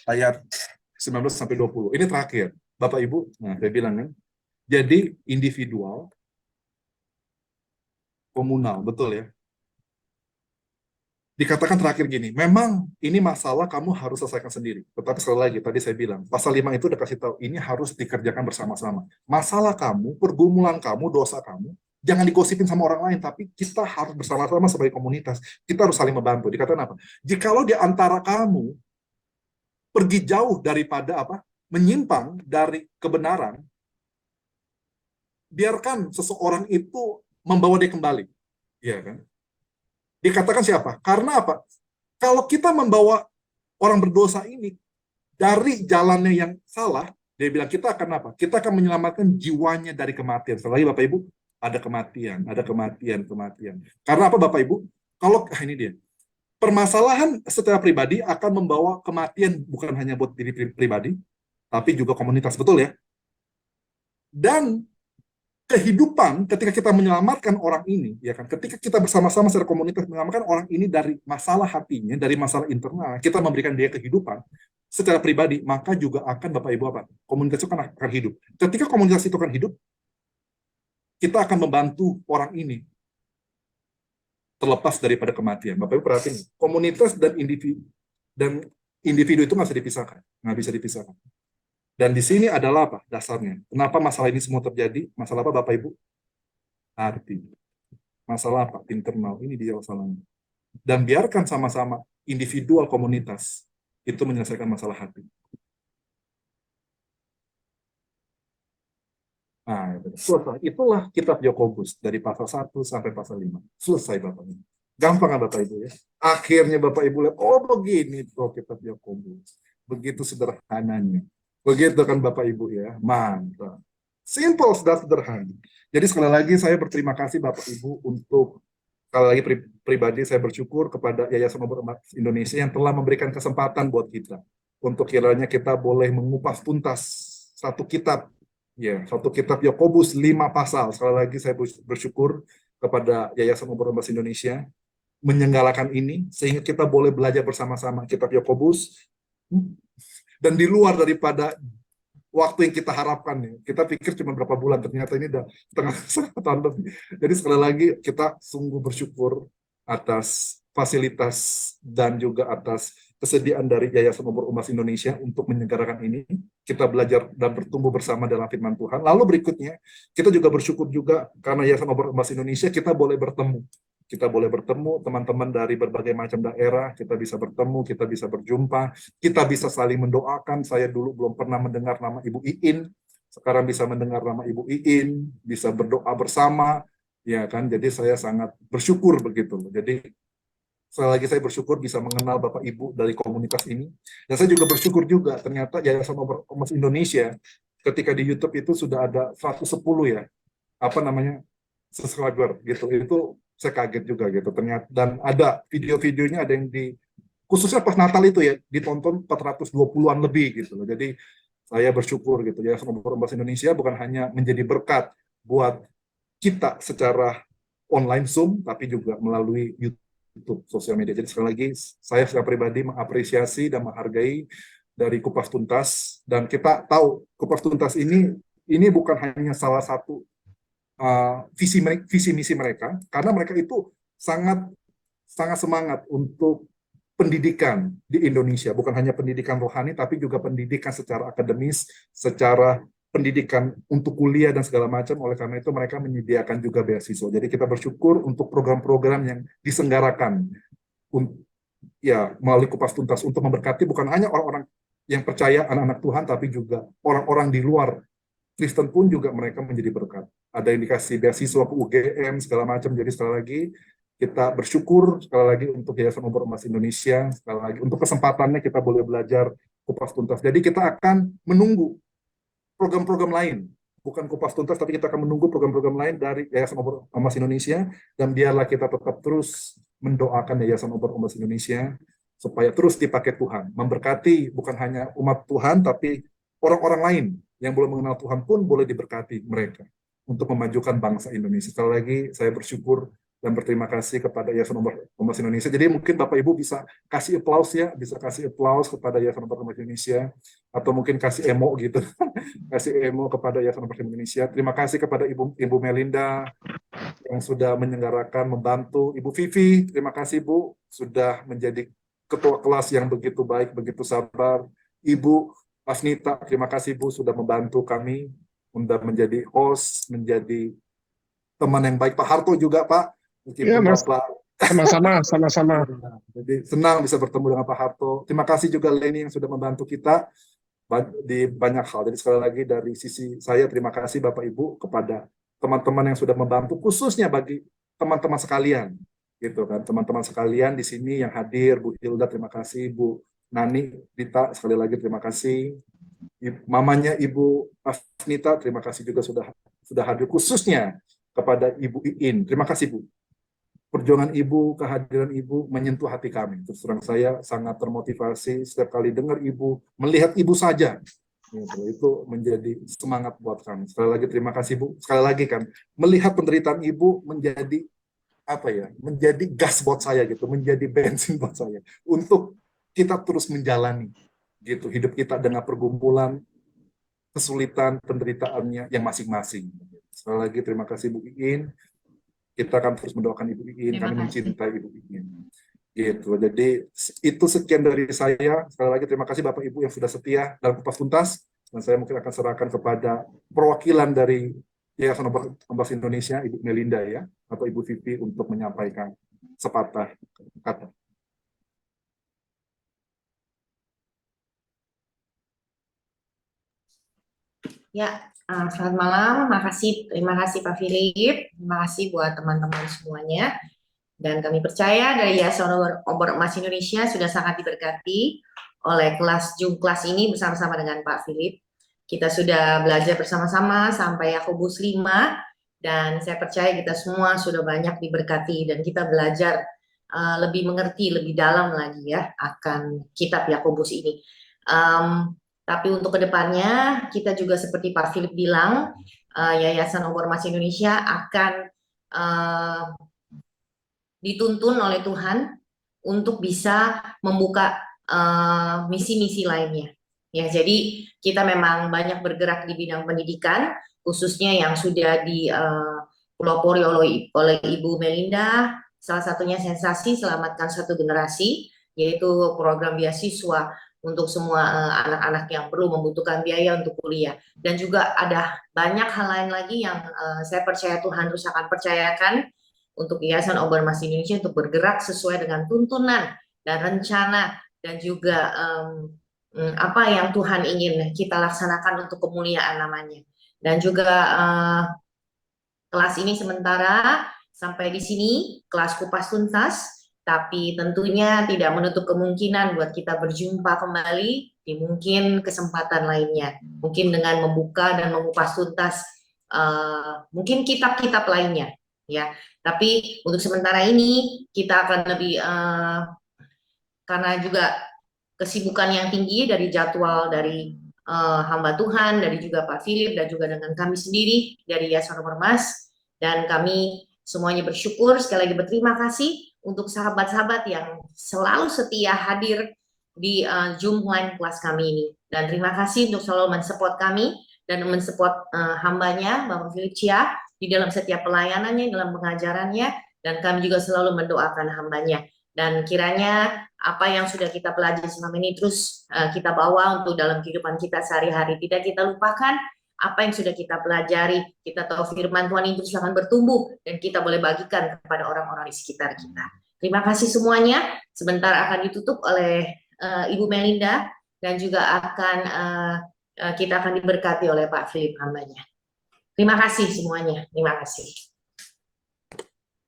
ayat 19 sampai 20. Ini terakhir. Bapak Ibu, nah saya bilang kan. Jadi individual komunal, betul ya. Dikatakan terakhir gini, memang ini masalah kamu harus selesaikan sendiri. Tetapi sekali lagi, tadi saya bilang, pasal 5 itu udah kasih tahu, ini harus dikerjakan bersama-sama. Masalah kamu, pergumulan kamu, dosa kamu, jangan digosipin sama orang lain, tapi kita harus bersama-sama sebagai komunitas. Kita harus saling membantu. Dikatakan apa? Jikalau di antara kamu pergi jauh daripada menyimpang dari kebenaran, biarkan seseorang itu membawa dia kembali. Iya kan? Dikatakan siapa? Karena apa? Kalau kita membawa orang berdosa ini dari jalannya yang salah, dia bilang kita akan apa? Kita akan menyelamatkan jiwanya dari kematian. Sekali lagi Bapak Ibu, ada kematian. Karena apa Bapak Ibu? Kalau ini dia. Permasalahan secara pribadi akan membawa kematian bukan hanya buat diri pribadi, tapi juga komunitas, betul ya? Dan kehidupan ketika kita menyelamatkan orang ini, ya kan? Ketika kita bersama-sama secara komunitas menyelamatkan orang ini dari masalah hatinya, dari masalah internal, kita memberikan dia kehidupan secara pribadi, maka juga akan Bapak Ibu komunitas itu akan hidup. Ketika komunitas itu akan hidup, kita akan membantu orang ini terlepas daripada kematian. Bapak Ibu perhatiin, komunitas dan individu itu nggak bisa dipisahkan. Dan di sini adalah apa dasarnya? Kenapa masalah ini semua terjadi? Masalah apa Bapak Ibu? Hati. Masalah apa? Internal. Ini dia masalahnya. Dan biarkan sama-sama individual komunitas itu menyelesaikan masalah hati. Nah, selesai. Itulah kitab Yakobus dari pasal 1 sampai pasal 5. Selesai Bapak Ibu. Gampang kan Bapak Ibu ya? Akhirnya Bapak Ibu lihat, oh begini tuh kitab Yakobus. Begitu sederhananya. Begitu kan Bapak Ibu ya, mantap. Simple, sederhana. Jadi sekali lagi saya berterima kasih Bapak Ibu untuk sekali lagi pribadi saya bersyukur kepada Yayasan Obor Emas Indonesia yang telah memberikan kesempatan buat kita untuk kiranya kita boleh mengupas tuntas satu kitab, ya, satu kitab Yakobus 5 pasal. Sekali lagi saya bersyukur kepada Yayasan Obor Emas Indonesia menyenggalakan ini sehingga kita boleh belajar bersama-sama kitab Yakobus, dan di luar daripada waktu yang kita harapkan nih. Kita pikir cuma berapa bulan, ternyata ini udah setengah tahun lebih. Jadi sekali lagi kita sungguh bersyukur atas fasilitas dan juga atas kesediaan dari Yayasan Obor Emas Indonesia untuk menyelenggarakan ini. Kita belajar dan bertumbuh bersama dalam firman Tuhan. Lalu berikutnya, kita juga bersyukur juga karena Yayasan Obor Emas Indonesia kita boleh bertemu. Kita boleh bertemu teman-teman dari berbagai macam daerah, kita bisa bertemu, kita bisa berjumpa, kita bisa saling mendoakan. Saya dulu belum pernah mendengar nama Ibu Iin, sekarang bisa mendengar nama Ibu Iin, bisa berdoa bersama, ya kan? Jadi saya sangat bersyukur begitu. Jadi sekali lagi saya bersyukur bisa mengenal Bapak Ibu dari komunitas ini, dan saya juga bersyukur juga ternyata Yayasan Obor Emas Indonesia ketika di YouTube itu sudah ada 110 ya, apa namanya, subscriber gitu. Itu saya kaget juga gitu ternyata, dan ada video-videonya, ada yang di khususnya pas Natal itu ya ditonton 420-an lebih gitu loh. Jadi saya bersyukur gitu ya, Obor Emas Indonesia bukan hanya menjadi berkat buat kita secara online Zoom, tapi juga melalui YouTube, sosial media. Jadi sekali lagi saya secara pribadi mengapresiasi dan menghargai dari Kupas Tuntas, dan kita tahu Kupas Tuntas ini bukan hanya salah satu visi misi mereka, karena mereka itu sangat semangat untuk pendidikan di Indonesia, bukan hanya pendidikan rohani tapi juga pendidikan secara akademis, secara pendidikan untuk kuliah dan segala macam. Oleh karena itu mereka menyediakan juga beasiswa. Jadi kita bersyukur untuk program-program yang diselenggarakan ya melalui Kupas Tuntas untuk memberkati bukan hanya orang-orang yang percaya, anak-anak Tuhan, tapi juga orang-orang di luar Kristen pun juga mereka menjadi berkat. Ada yang dikasih beasiswa ke UGM segala macam. Jadi sekali lagi kita bersyukur sekali lagi untuk Yayasan Obor Emas Indonesia, sekali lagi untuk kesempatannya kita boleh belajar Kupas Tuntas. Jadi kita akan menunggu program-program lain, bukan Kupas Tuntas, tapi kita akan menunggu program-program lain dari Yayasan Obor Emas Indonesia, dan biarlah kita tetap terus mendoakan Yayasan Obor Emas Indonesia supaya terus dipakai Tuhan, memberkati bukan hanya umat Tuhan, tapi orang-orang lain yang belum mengenal Tuhan pun boleh diberkati mereka untuk memajukan bangsa Indonesia. Sekali lagi saya bersyukur dan berterima kasih kepada Yayasan Obor Emas Indonesia. Jadi mungkin Bapak Ibu bisa kasih aplaus ya, bisa kasih aplaus kepada Yayasan Obor Emas Indonesia, atau mungkin kasih emo gitu, kasih emo kepada Yayasan Obor Emas Indonesia. Terima kasih kepada Ibu Melinda yang sudah menyelenggarakan, membantu. Ibu Vivi, terima kasih Bu, sudah menjadi ketua kelas yang begitu baik, begitu sabar. Ibu Asnita, terima kasih Bu sudah membantu kami, sudah menjadi host, menjadi teman yang baik. Pak Harto juga Pak, meskipun Mas. Bapak Sama-sama. Jadi senang bisa bertemu dengan Pak Harto. Terima kasih juga Leni yang sudah membantu kita di banyak hal. Jadi sekali lagi dari sisi saya terima kasih Bapak Ibu kepada teman-teman yang sudah membantu, khususnya bagi teman-teman sekalian, gitu kan, teman-teman sekalian di sini yang hadir, Bu Hilda terima kasih, Bu Nani, Dita, sekali lagi terima kasih. Mamanya Ibu Afnita, terima kasih juga sudah hadir, khususnya kepada Ibu Iin. Terima kasih Bu. Perjuangan Ibu, kehadiran Ibu menyentuh hati kami. Terus terang saya sangat termotivasi setiap kali dengar Ibu, melihat Ibu saja. Itu menjadi semangat buat kami. Sekali lagi terima kasih Bu. Sekali lagi kan, melihat penderitaan Ibu menjadi apa ya? Menjadi gas buat saya gitu, menjadi bensin buat saya untuk kita terus menjalani gitu hidup kita dengan pergumulan, kesulitan, penderitaannya yang masing-masing. Sekali lagi terima kasih Bu Iin. Kita akan terus mendoakan Ibu Iin, kami mencintai Ibu Iin. Gitu. Jadi itu sekian dari saya. Sekali lagi terima kasih Bapak Ibu yang sudah setia dalam Kupas Tuntas, dan saya mungkin akan serahkan kepada perwakilan dari Yayasan Obor Emas Indonesia, Ibu Melinda ya, atau Ibu Vivi untuk menyampaikan sepatah kata. Ya, selamat malam. Terima kasih Pak Philip. Terima kasih buat teman-teman semuanya. Dan kami percaya dari Yayasan Obor Emas Indonesia sudah sangat diberkati oleh Zoom kelas ini bersama-sama dengan Pak Philip. Kita sudah belajar bersama-sama sampai Yakobus 5, dan saya percaya kita semua sudah banyak diberkati dan kita belajar lebih mengerti lebih dalam lagi ya akan kitab Yakobus ini. Tapi untuk kedepannya kita juga seperti Pak Philip bilang, Yayasan Obor Emas Indonesia akan dituntun oleh Tuhan untuk bisa membuka misi-misi lainnya. Ya, jadi kita memang banyak bergerak di bidang pendidikan, khususnya yang sudah dipelopori oleh Ibu Melinda. Salah satunya Sensasi Selamatkan Satu Generasi, yaitu program beasiswa untuk semua anak-anak yang perlu membutuhkan biaya untuk kuliah. Dan juga ada banyak hal lain lagi yang saya percaya Tuhan terus akan percayakan untuk Yayasan Obor Emas Indonesia untuk bergerak sesuai dengan tuntunan dan rencana dan juga apa yang Tuhan ingin kita laksanakan untuk kemuliaan namanya. Dan juga kelas ini sementara sampai di sini, kelas kupas tuntas, tapi tentunya tidak menutup kemungkinan buat kita berjumpa kembali di mungkin kesempatan lainnya. Mungkin dengan membuka dan mengupas tuntas mungkin kitab-kitab lainnya. Ya, tapi untuk sementara ini kita akan lebih karena juga kesibukan yang tinggi dari jadwal dari hamba Tuhan, dari juga Pak Philip dan juga dengan kami sendiri dari Yayasan Obor Emas, dan kami semuanya bersyukur sekali lagi berterima kasih untuk sahabat-sahabat yang selalu setia hadir di Zoom line kelas kami ini, dan terima kasih untuk selalu mensupport kami dan mensupport hambanya Bapak Philip Chia di dalam setiap pelayanannya, dalam pengajarannya, dan kami juga selalu mendoakan hambanya. Dan kiranya apa yang sudah kita pelajari selama ini terus kita bawa untuk dalam kehidupan kita sehari-hari. Tidak kita lupakan apa yang sudah kita pelajari. Kita tahu firman Tuhan itu terus akan bertumbuh dan kita boleh bagikan kepada orang-orang di sekitar kita. Terima kasih semuanya. Sebentar akan ditutup oleh Ibu Melinda dan juga akan kita akan diberkati oleh Pak Philip hambanya. Terima kasih semuanya. Terima kasih.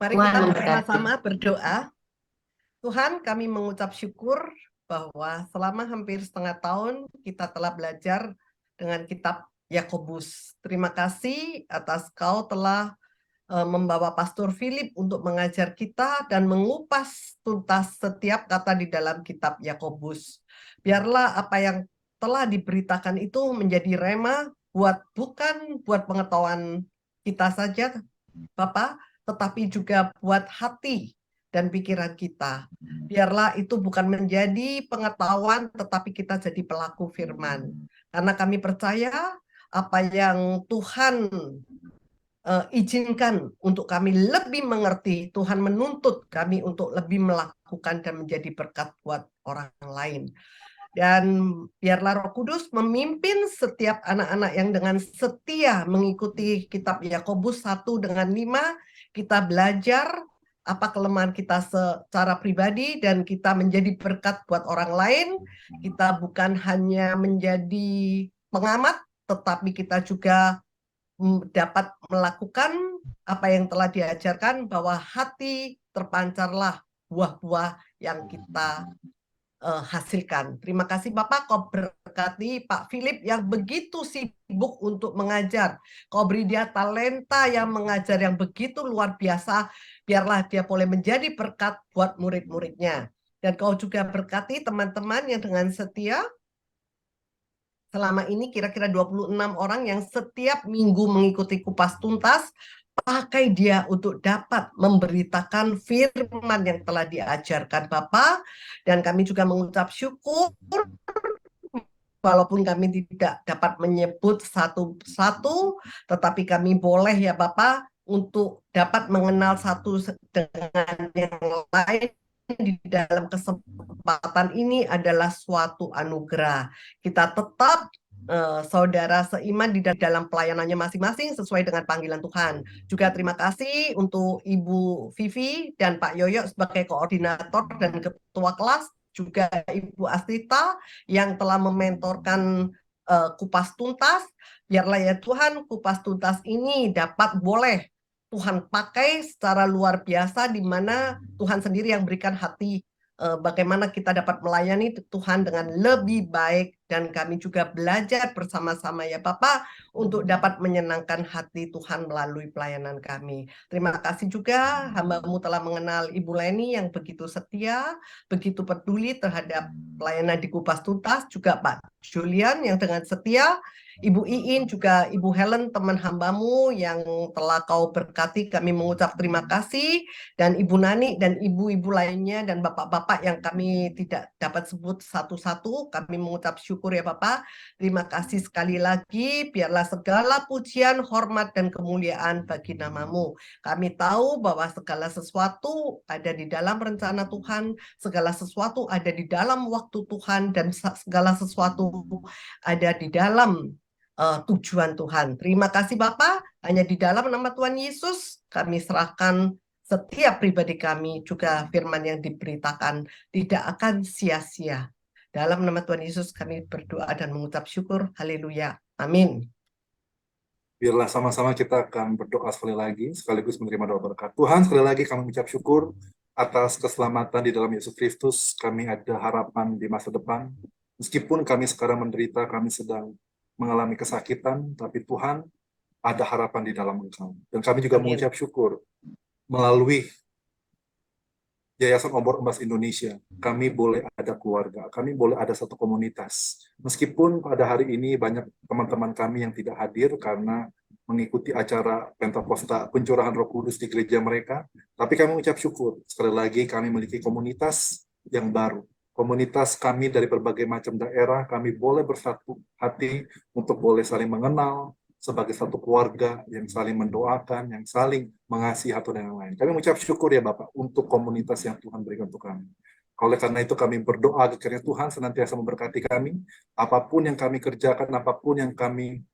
Mari Tuhan kita memberkati. bersama-sama berdoa. Tuhan, kami mengucap syukur bahwa selama hampir setengah tahun kita telah belajar dengan kitab Yakobus. Terima kasih atas Kau telah membawa Pastor Philip untuk mengajar kita dan mengupas tuntas setiap kata di dalam kitab Yakobus. Biarlah apa yang telah diberitakan itu menjadi rema bukan buat pengetahuan kita saja, Bapak, tetapi juga buat hati dan pikiran kita. Biarlah itu bukan menjadi pengetahuan, tetapi kita jadi pelaku firman. Karena kami percaya apa yang Tuhan izinkan untuk kami lebih mengerti, Tuhan menuntut kami untuk lebih melakukan dan menjadi berkat buat orang lain. Dan biarlah Roh Kudus memimpin setiap anak-anak yang dengan setia mengikuti kitab Yakobus 1 dengan 5, kita belajar apa kelemahan kita secara pribadi dan kita menjadi berkat buat orang lain. Kita bukan hanya menjadi pengamat, tetapi kita juga dapat melakukan apa yang telah diajarkan, bahwa hati terpancarlah buah-buah yang kita hasilkan. Terima kasih Bapak, Kau berkati Pak Philip yang begitu sibuk untuk mengajar. Kau beri dia talenta yang mengajar yang begitu luar biasa. Biarlah dia boleh menjadi berkat buat murid-muridnya. Dan Kau juga berkati teman-teman yang dengan setia selama ini kira-kira 26 orang yang setiap minggu mengikuti kupas tuntas. Pakai dia untuk dapat memberitakan firman yang telah diajarkan Bapak. Dan kami juga mengucap syukur, walaupun kami tidak dapat menyebut satu-satu, tetapi kami boleh ya Bapak untuk dapat mengenal satu dengan yang lain di dalam kesempatan ini adalah suatu anugerah. Kita tetap saudara seiman di dalam pelayanannya masing-masing sesuai dengan panggilan Tuhan. Juga terima kasih untuk Ibu Vivi dan Pak Yoyo sebagai koordinator dan ketua kelas, juga Ibu Astita yang telah mementorkan kupas tuntas. Biarlah ya Tuhan, kupas tuntas ini dapat boleh Tuhan pakai secara luar biasa, di mana Tuhan sendiri yang berikan hati bagaimana kita dapat melayani Tuhan dengan lebih baik, dan kami juga belajar bersama-sama ya Bapak untuk dapat menyenangkan hati Tuhan melalui pelayanan kami. Terima kasih juga hamba-Mu telah mengenal Ibu Leni yang begitu setia, begitu peduli terhadap pelayanan di Kupas Tuntas, juga Pak Julian yang dengan setia, Ibu Iin, juga Ibu Helen, teman hamba-Mu yang telah Kau berkati, kami mengucap terima kasih, dan Ibu Nani dan ibu-ibu lainnya dan bapak-bapak yang kami tidak dapat sebut satu-satu, kami mengucap syukur ya Bapak. Terima kasih sekali lagi, biarlah segala pujian, hormat, dan kemuliaan bagi nama-Mu. Kami tahu bahwa segala sesuatu ada di dalam rencana Tuhan, segala sesuatu ada di dalam waktu Tuhan, dan segala sesuatu ada di dalam tujuan Tuhan. Terima kasih Bapak, hanya di dalam nama Tuhan Yesus kami serahkan setiap pribadi kami, juga firman yang diberitakan tidak akan sia-sia. Dalam nama Tuhan Yesus kami berdoa dan mengucap syukur. Haleluya. Amin. Biarlah sama-sama kita akan berdoa sekali lagi, sekaligus menerima doa berkat. Tuhan, sekali lagi kami mengucap syukur atas keselamatan di dalam Yesus Kristus. Kami ada harapan di masa depan. Meskipun kami sekarang menderita, kami sedang mengalami kesakitan, tapi Tuhan ada harapan di dalam Engkau. Dan kami juga Amin. mengucap syukur melalui Yayasan Obor Emas Indonesia, kami boleh ada keluarga, kami boleh ada satu komunitas. Meskipun pada hari ini banyak teman-teman kami yang tidak hadir karena mengikuti acara Pentakosta pencurahan Roh Kudus di gereja mereka, tapi kami mengucap syukur. Sekali lagi kami memiliki komunitas yang baru. Komunitas kami dari berbagai macam daerah, kami boleh bersatu hati untuk boleh saling mengenal sebagai satu keluarga yang saling mendoakan, yang saling mengasihi satu dan yang lain. Kami mengucap syukur ya Bapak untuk komunitas yang Tuhan berikan untuk kami. Oleh karena itu kami berdoa kiranya Tuhan senantiasa memberkati kami, apapun yang kami kerjakan, apapun yang kami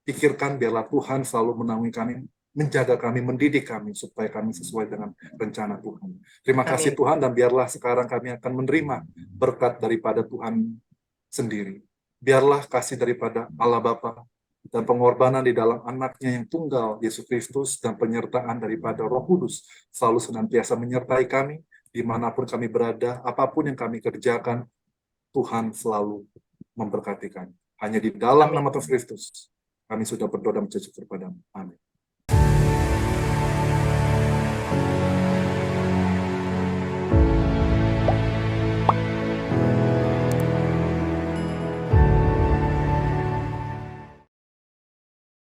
pikirkan, biarlah Tuhan selalu menaungi kami, menjaga kami, mendidik kami, supaya kami sesuai dengan rencana Tuhan. Terima kasih Amin. Tuhan, dan biarlah sekarang kami akan menerima berkat daripada Tuhan sendiri. Biarlah kasih daripada Allah Bapa dan pengorbanan di dalam anaknya yang tunggal, Yesus Kristus, dan penyertaan daripada Roh Kudus selalu senantiasa menyertai kami, dimanapun kami berada, apapun yang kami kerjakan, Tuhan selalu memberkati kami. Hanya di dalam Amin. nama Tuhan Kristus, kami sudah berdoa dan bersyukur padamu. Amin.